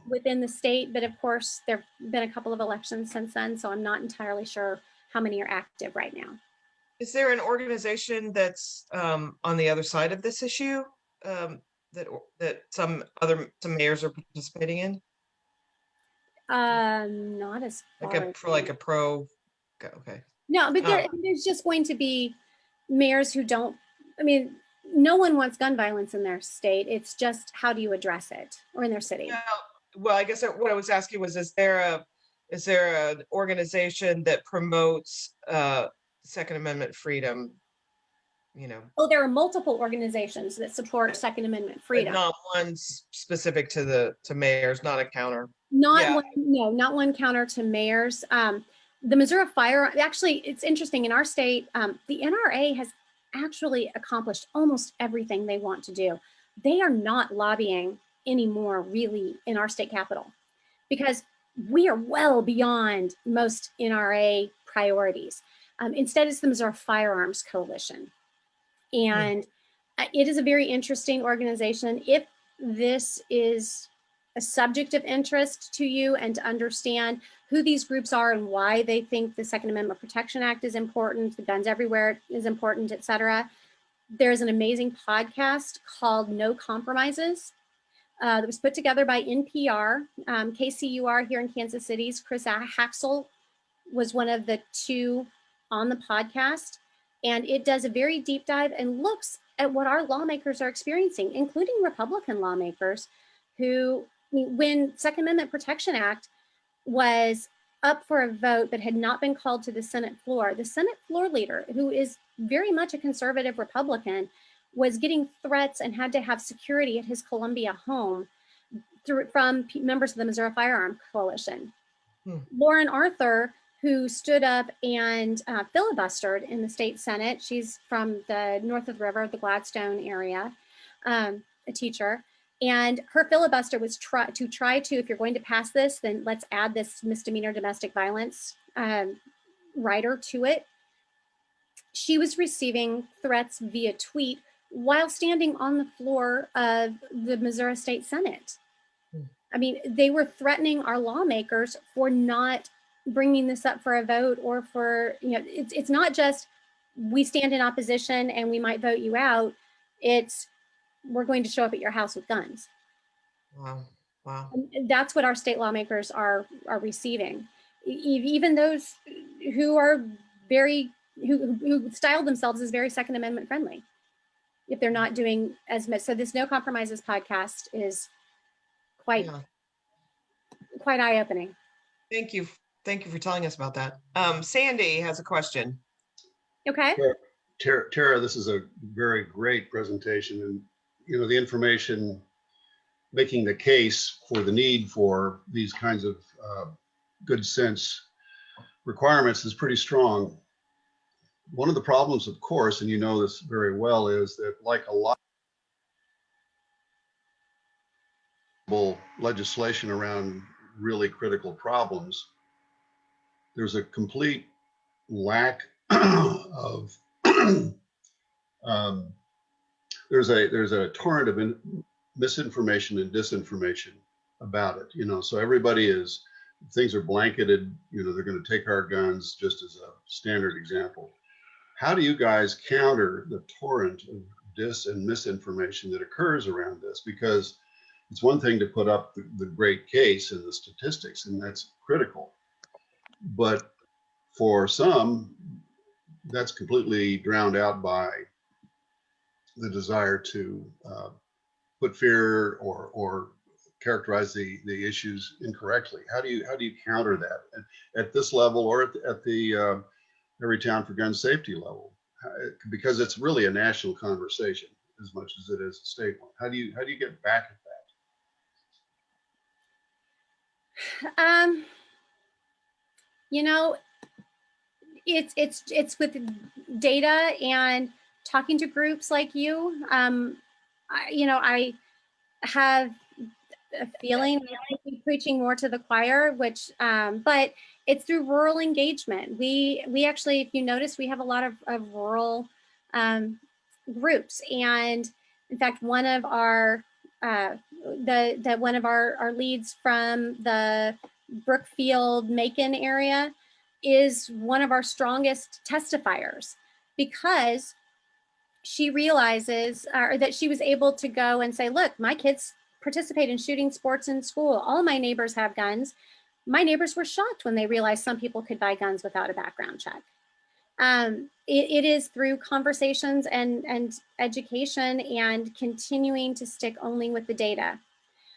within the state, but of course there have been a couple of elections since then, so I'm not entirely sure how many are active right now. Is there an organization that's on the other side of this issue that some mayors are participating in? Not as far like a pro. Okay. No, but there's just going to be mayors who don't. No one wants gun violence in their state. It's just how do you address it, or in their city. Well, I guess what I was asking was, is there an organization that promotes Second Amendment freedom? Oh, there are multiple organizations that support Second Amendment freedom. But not one specific to mayors, not a counter. Not one counter to mayors. The Missouri actually, it's interesting in our state, the NRA has actually accomplished almost everything they want to do. They are not lobbying anymore really in our state capital because we are well beyond most NRA priorities. Instead, it's the Missouri Firearms Coalition. And it is a very interesting organization. If this is a subject of interest to you and to understand who these groups are and why they think the Second Amendment Protection Act is important, the Guns Everywhere is important, et cetera, there's an amazing podcast called No Compromises that was put together by NPR. KCUR here in Kansas City's Chris Haxel was one of the 2 on the podcast. And it does a very deep dive and looks at what our lawmakers are experiencing, including Republican lawmakers who, when Second Amendment Protection Act was up for a vote but had not been called to the Senate floor, the Senate floor leader, who is very much a conservative Republican, was getting threats and had to have security at his Columbia home from members of the Missouri Firearm Coalition. Lauren Arthur, who stood up and filibustered in the state Senate. She's from the north of the river, the Gladstone area, a teacher. And her filibuster was to try to, if you're going to pass this, then let's add this misdemeanor domestic violence rider to it. She was receiving threats via tweet while standing on the floor of the Missouri State Senate. They were threatening our lawmakers for not bringing this up for a vote, or for, it's not just we stand in opposition and we might vote you out. It's we're going to show up at your house with guns. Wow. And that's what our state lawmakers are receiving. Even those who are who style themselves as very Second Amendment friendly, if they're not doing as much. So this No Compromises podcast is quite Yeah. quite eye-opening. Thank you. Thank you for telling us about that. Sandy has a question. Okay. Tara, this is a very great presentation, and you know the information making the case for the need for these kinds of good sense requirements is pretty strong. One of the problems, of course, and you know this very well, is that like a lot of legislation around really critical problems, there's a complete lack of there's a torrent of misinformation and disinformation about it, you know, so everybody is, things are blanketed, you know, they're going to take our guns, just as a standard example. How do you guys counter the torrent of dis and misinformation that occurs around this? Because it's one thing to put up the great case and the statistics, and that's critical. But for some, that's completely drowned out by the desire to put fear or characterize the issues incorrectly. How do you counter that at this level or at the Every Town for Gun Safety level? Because it's really a national conversation as much as it is a state one. How do you get back at that? You know, it's with data and talking to groups like you. I have a feeling that I could be preaching more to the choir, which, but it's through rural engagement. We actually, if you notice, we have a lot of rural groups, and in fact, one of our one of our leads from the Brookfield Macon area is one of our strongest testifiers, because she realizes that she was able to go and say, look, my kids participate in shooting sports in school. All of my neighbors have guns. My neighbors were shocked when they realized some people could buy guns without a background check. It is through conversations and education and continuing to stick only with the data.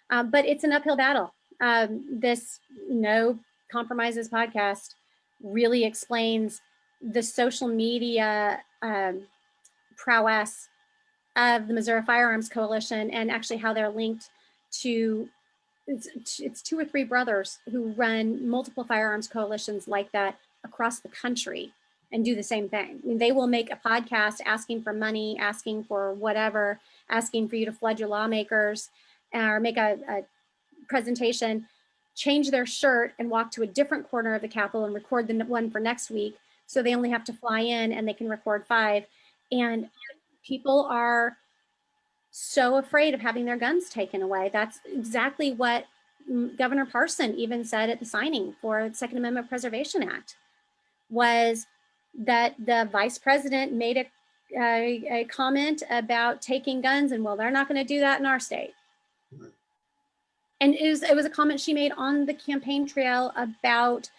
But it's an uphill battle. This No Compromises podcast really explains the social media prowess of the Missouri Firearms Coalition, and actually how they're linked to, it's 2 or 3 brothers who run multiple firearms coalitions like that across the country and do the same thing. I mean, they will make a podcast asking for money, asking for whatever, asking for you to flood your lawmakers, or make a presentation, change their shirt and walk to a different corner of the Capitol and record the one for next week. So they only have to fly in and they can record 5. And people are so afraid of having their guns taken away. That's exactly what Governor Parson even said at the signing for the Second Amendment Preservation Act, was that the vice president made a comment about taking guns, and well, they're not going to do that in our state. And it was a comment she made on the campaign trail about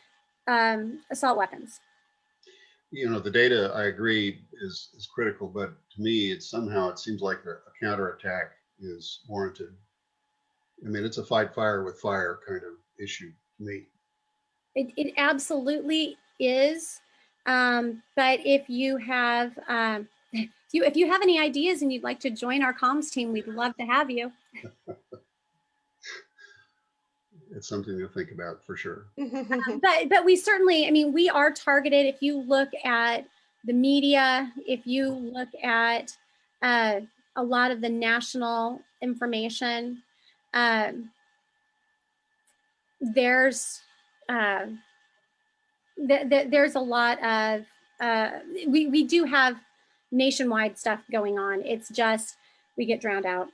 assault weapons. You know, the data, I agree, is critical, but to me, it seems like a counterattack is warranted. I mean, it's a fight fire with fire kind of issue to me. It absolutely is. But if you have if you have any ideas and you'd like to join our comms team, we'd love to have you. It's something to think about for sure. But we certainly, I mean, we are targeted. If you look at the media, if you look at a lot of the national information, there's a lot of, we do have nationwide stuff going on. It's just, we get drowned out.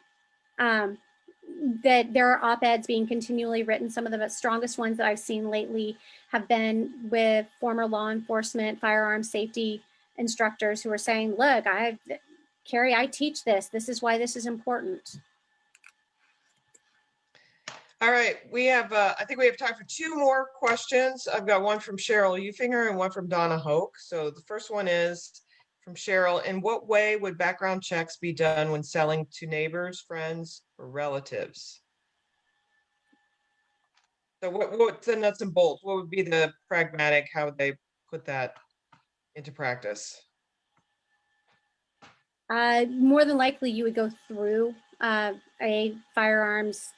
That there are op-eds being continually written. Some of the strongest ones that I've seen lately have been with former law enforcement firearms safety instructors who are saying, look, Carrie, I teach this. This is why this is important. All right, we have, I think we have time for 2 more questions. I've got one from Cheryl Eufinger and one from Donna Hoke. So the first one is from Cheryl. In what way would background checks be done when selling to neighbors, friends, or relatives? So what's the nuts and bolts? What would be the pragmatic, how would they put that into practice? More than likely you would go through a firearms,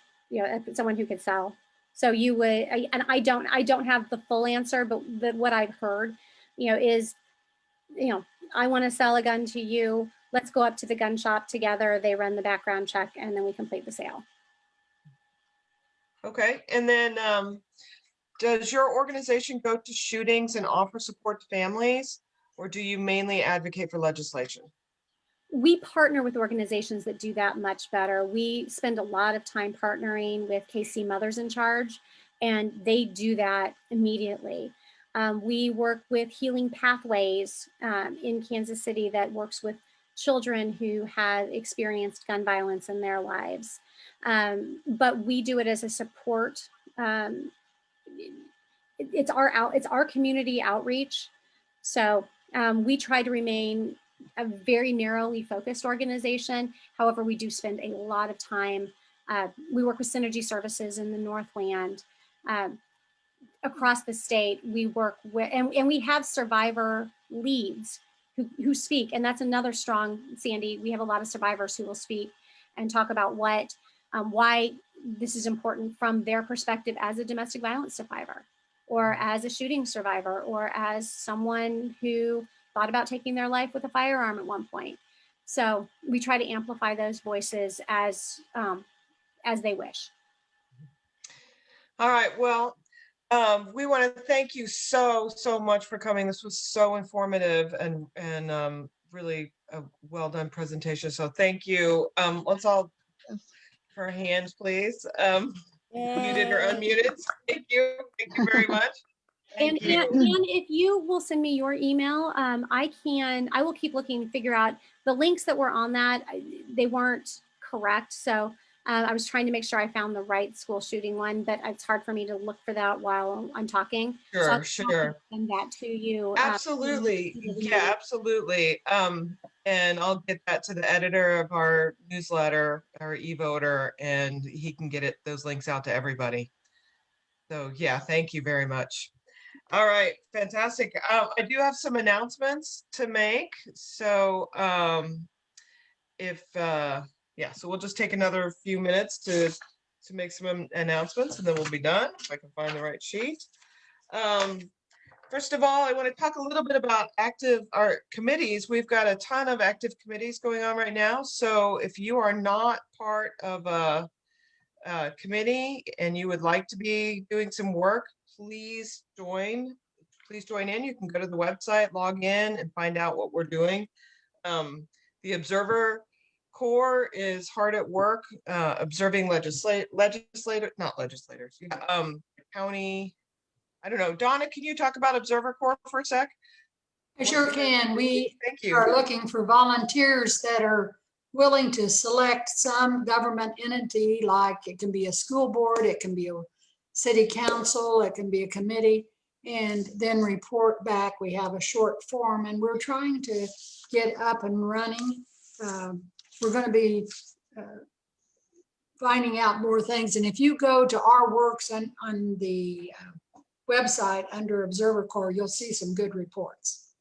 someone who could sell. So you would, and I don't have the full answer, but what I've heard, is, I want to sell a gun to you. Let's go up to the gun shop together. They run the background check and then we complete the sale. Okay. And then does your organization go to shootings and offer support to families, or do you mainly advocate for legislation? We partner with organizations that do that much better. We spend a lot of time partnering with KC Mothers in Charge, and they do that immediately. We work with Healing Pathways in Kansas City that works with children who have experienced gun violence in their lives. But we do it as a support. It's our community outreach. So we try to remain a very narrowly focused organization. However, we do spend a lot of time. We work with Synergy Services in the Northland. Across the state, we work with, and we have survivor leads who speak. And that's another strong, Sandy, we have a lot of survivors who will speak and talk about why this is important from their perspective as a domestic violence survivor, or as a shooting survivor, or as someone who thought about taking their life with a firearm at one point. So we try to amplify those voices as they wish. All right. Well, we want to thank you so much for coming. This was so informative and really a well done presentation. So thank you. Let's all for hands, please. Muted or unmuted. Thank you very much. And if you will send me your email, I will keep looking to figure out the links that were on that. They weren't correct. So I was trying to make sure I found the right school shooting one, but it's hard for me to look for that while I'm talking. Sure, so sure. Send that to you. Absolutely. Yeah, absolutely. And I'll get that to the editor of our newsletter, our e-voter, and he can get those links out to everybody. So yeah, thank you very much. All right, fantastic. I do have some announcements to make. So so we'll just take another few minutes to make some announcements, and then we'll be done, if I can find the right sheet. First of all, I want to talk a little bit about our committees. We've got a ton of active committees going on right now. So if you are not part of a committee and you would like to be doing some work, please join in. You can go to the website, log in, and find out what we're doing. The Observer Corps is hard at work observing county. I don't know. Donna, can you talk about Observer Corps for a sec? I sure can. We Thank you. are looking for volunteers that are willing to select some government entity, like it can be a school board, it can be a city council, it can be a committee, and then report back. We have a short form, and we're trying to get up and running. We're going to be finding out more things. And if you go to our works on the website under Observer Corps, you'll see some good reports.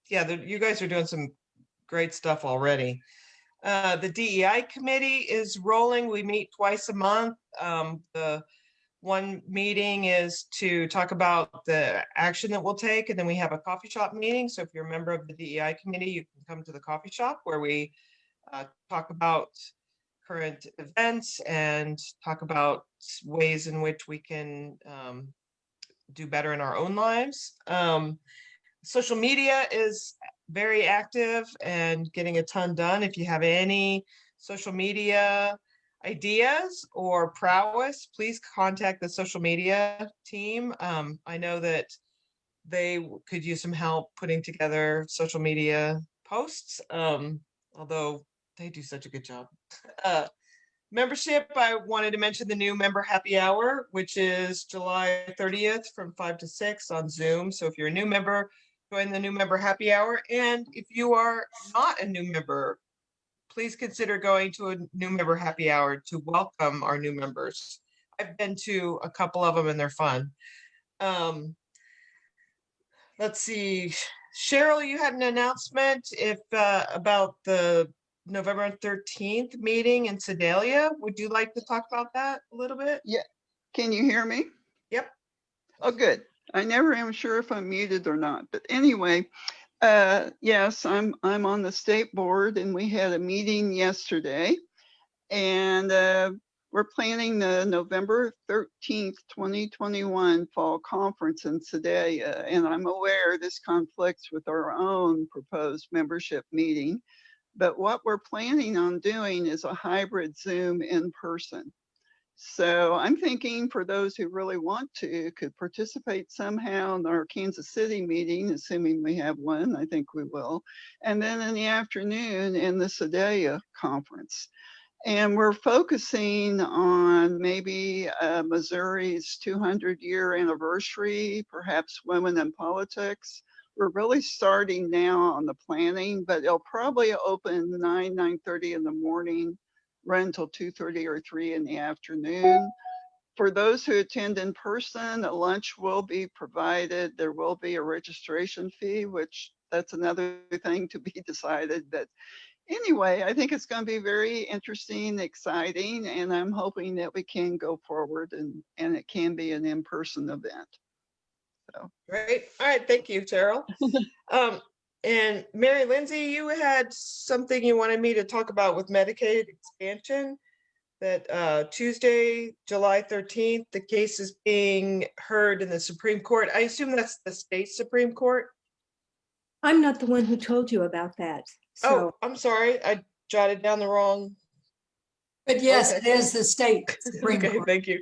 Yeah, you guys are doing some great stuff already. The DEI committee is rolling. We meet twice a month. The one meeting is to talk about the action that we'll take, and then we have a coffee shop meeting. So if you're a member of the DEI committee, you can come to the coffee shop where we talk about current events and talk about ways in which we can do better in our own lives. Social media is very active and getting a ton done. If you have any social media ideas or prowess, please contact the social media team. I know that they could use some help putting together social media posts, although they do such a good job. Membership, I wanted to mention the new member happy hour, which is July 30th from 5 to 6 on Zoom. So if you're a new member, join the new member happy hour. And if you are not a new member, please consider going to a new member happy hour to welcome our new members. I've been to a couple of them and they're fun. Let's see, Cheryl, you had an announcement about the November 13th meeting in Sedalia. Would you like to talk about that a little bit? Yeah. Can you hear me? Yep. Oh, good. I never am sure if I'm muted or not. But anyway, yes, I'm on the state board, and we had a meeting yesterday, and we're planning the November 13th, 2021 fall conference in Sedalia. And I'm aware this conflicts with our own proposed membership meeting. But what we're planning on doing is a hybrid Zoom in person. So I'm thinking for those who really want to, could participate somehow in our Kansas City meeting, assuming we have one, I think we will. And then in the afternoon in the Sedalia conference. And we're focusing on maybe Missouri's 200-year anniversary, perhaps women in politics. We're really starting now on the planning, but it'll probably open 9:30 in the morning, run till 2:30 or 3 in the afternoon. For those who attend in person, a lunch will be provided. There will be a registration fee, which that's another thing to be decided. But anyway, I think it's going to be very interesting, exciting, and I'm hoping that we can go forward and it can be an in-person event. So. Great. All right. Thank you, Cheryl. And Mary Lindsay, you had something you wanted me to talk about with Medicaid expansion, that Tuesday, July 13th, the case is being heard in the Supreme Court. I assume that's the state Supreme Court? I'm not the one who told you about that. So. Oh, I'm sorry. I jotted down the wrong. But yes, it is the state Supreme Okay, Court. thank you.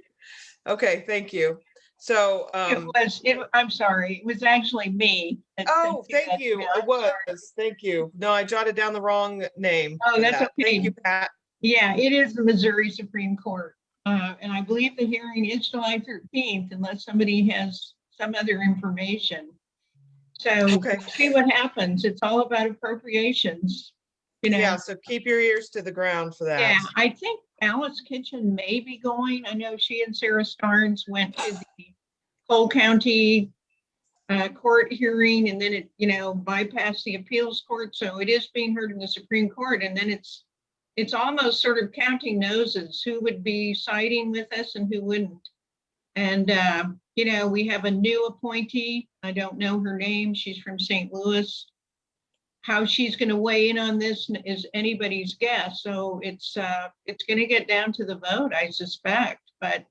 Okay, thank you. So I'm sorry, it was actually me. Oh, thank you. It was. Thank you. No, I jotted down the wrong name. Oh, that's okay. Thank you, Pat. Yeah, it is the Missouri Supreme Court. And I believe the hearing is July 13th, unless somebody has some other information. So okay. We'll see what happens. It's all about appropriations. You know? Yeah, so keep your ears to the ground for that. Yeah, I think Alice Kitchen may be going. I know she and Sarah Starnes went to the Cole County court hearing, and then it, bypassed the appeals court. So it is being heard in the Supreme Court, and then it's almost sort of counting noses, who would be siding with us and who wouldn't. And we have a new appointee. I don't know her name. She's from St. Louis. How she's going to weigh in on this is anybody's guess. So it's going to get down to the vote, I suspect. But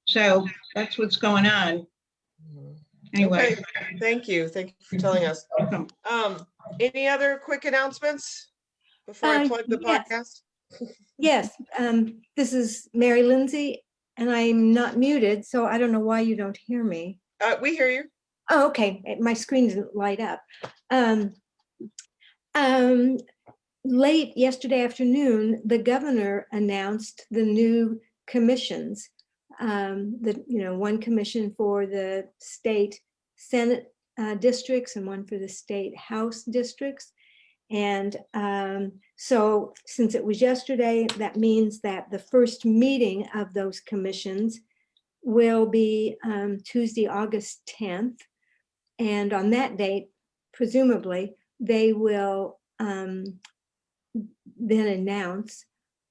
so that's what's going on. Anyway, okay. Thank you for telling us. Any other quick announcements before I plug the podcast? Yes, this is Mary Lindsay, and I'm not muted, so I don't know why you don't hear me. We hear you. Oh, okay. My screen didn't light up. Late yesterday afternoon, the governor announced the new commissions. One commission for the state Senate districts and one for the state House districts. And so since it was yesterday, that means that the first meeting of those commissions will be Tuesday, August 10th. And on that date, presumably, they will then announce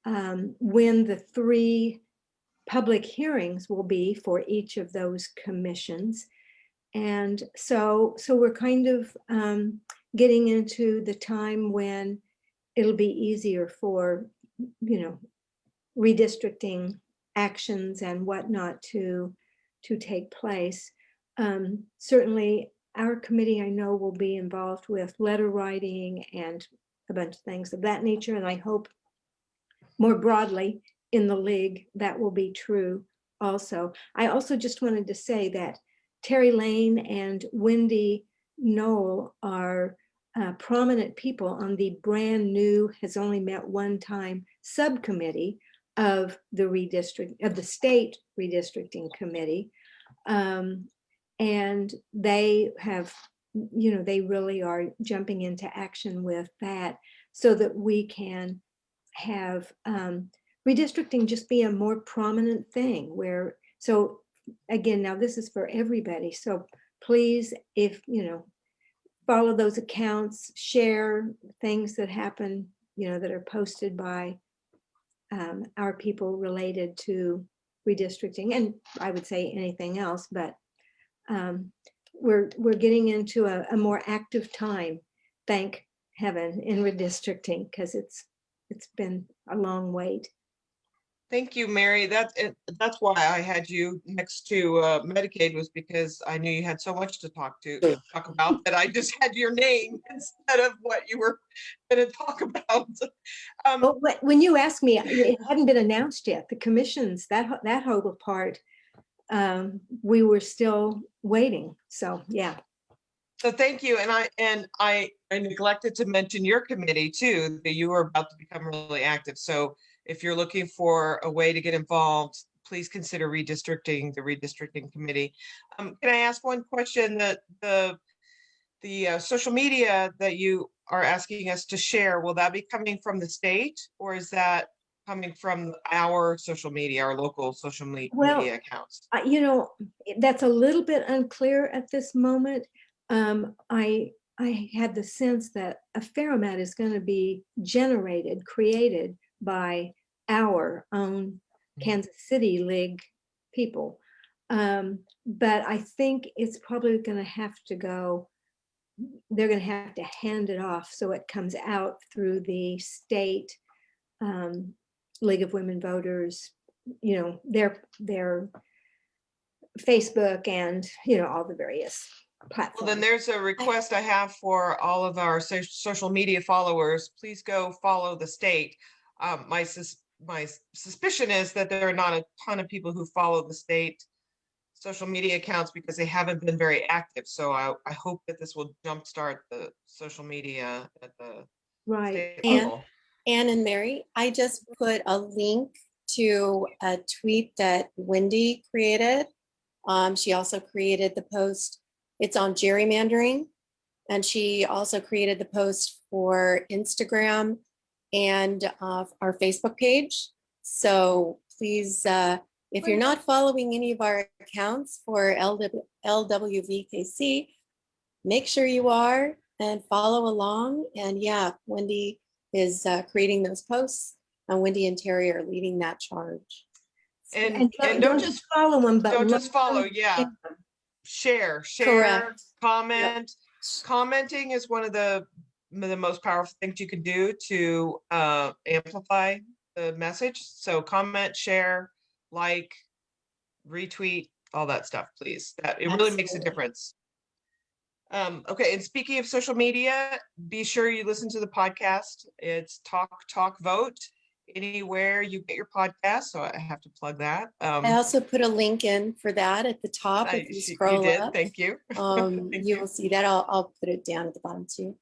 when the 3 public hearings will be for each of those commissions. And so we're kind of getting into the time when it'll be easier for, redistricting actions and whatnot to take place. Certainly our committee, I know, will be involved with letter writing and a bunch of things of that nature. And I hope more broadly in the league, that will be true also. I also just wanted to say that Terry Lane and Wendy Knoll are prominent people on the brand new, has only met one time, subcommittee of the state redistricting committee. And they have, they really are jumping into action with that so that we can have redistricting just be a more prominent thing where, so again, now this is for everybody. So please, if, follow those accounts, share things that happen, that are posted by our people related to redistricting, and I would say anything else, but we're getting into a more active time, thank heaven, in redistricting, because it's been a long wait. Thank you, Mary. That's why I had you next to Medicaid, was because I knew you had so much to talk about that I just had your name instead of what you were going to talk about. But when you asked me, it hadn't been announced yet. The commissions, that whole part, we were still waiting. So yeah. So thank you, and I neglected to mention your committee too, that you are about to become really active. So if you're looking for a way to get involved, please consider redistricting, the redistricting committee. Can I ask one question? That the social media that you are asking us to share, will that be coming from the state, or is that coming from our social media, our local social media accounts? That's a little bit unclear at this moment. I had the sense that a fair amount is going to be created by our own Kansas City League people. But I think it's probably going to have to go, they're going to have to hand it off so it comes out through the state League of Women Voters, their Facebook and, all the various platforms. Well, then there's a request I have for all of our social media followers. Please go follow the state. My suspicion is that there are not a ton of people who follow the state social media accounts because they haven't been very active. So I hope that this will jumpstart the social media at the right. state level. Anne and Mary, I just put a link to a tweet that Wendy created. She also created the post. It's on gerrymandering. And she also created the post for Instagram and our Facebook page. So please, if you're not following any of our accounts for LWVKC, make sure you are and follow along. And yeah, Wendy is creating those posts, and Wendy and Terry are leading that charge. And don't just follow them, but don't just follow. Yeah. Share, Correct. comment. Yep. Commenting is one of the most powerful things you can do to amplify the message. So comment, share, like, retweet, all that stuff, please. That it really makes a difference. Okay, and speaking of social media, be sure you listen to the podcast. It's Talk Vote anywhere you get your podcast. So I have to plug that. I also put a link in for that at the top. If you scroll up, thank you. You will see that. I'll put it down at the bottom too.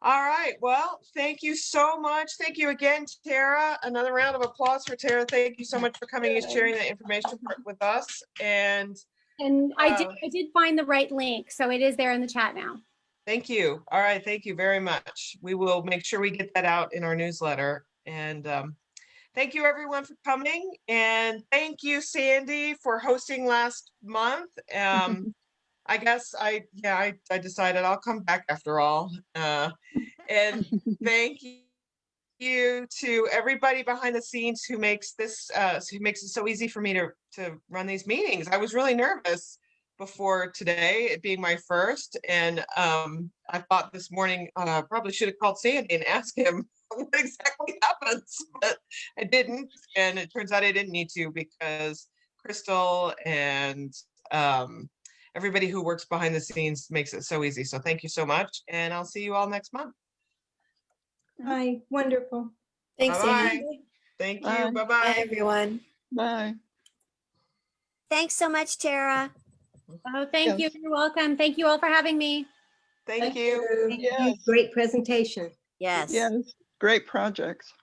All right. Well, thank you so much. Thank you again, Tara. Another round of applause for Tara. Thank you so much for coming and sharing that information with us. And I did find the right link, so it is there in the chat now. Thank you. All right. Thank you very much. We will make sure we get that out in our newsletter. And thank you, everyone, for coming. And thank you, Sandy, for hosting last month. I guess I decided I'll come back after all. And thank you to everybody behind the scenes who makes it so easy for me to run these meetings. I was really nervous before today, it being my first, and I thought this morning probably should have called Sandy and asked him what exactly happens, but I didn't, and it turns out I didn't need to because Crystal and everybody who works behind the scenes makes it so easy. So thank you so much, and I'll see you all next month. Hi, wonderful. Thanks, Bye-bye. Thank you. Bye-bye. Bye, everyone. Bye. Thanks so much, Tara. Oh, thank you. You're welcome. Thank you all for having me. Thank you. Great presentation. Yes. Yes. Great projects.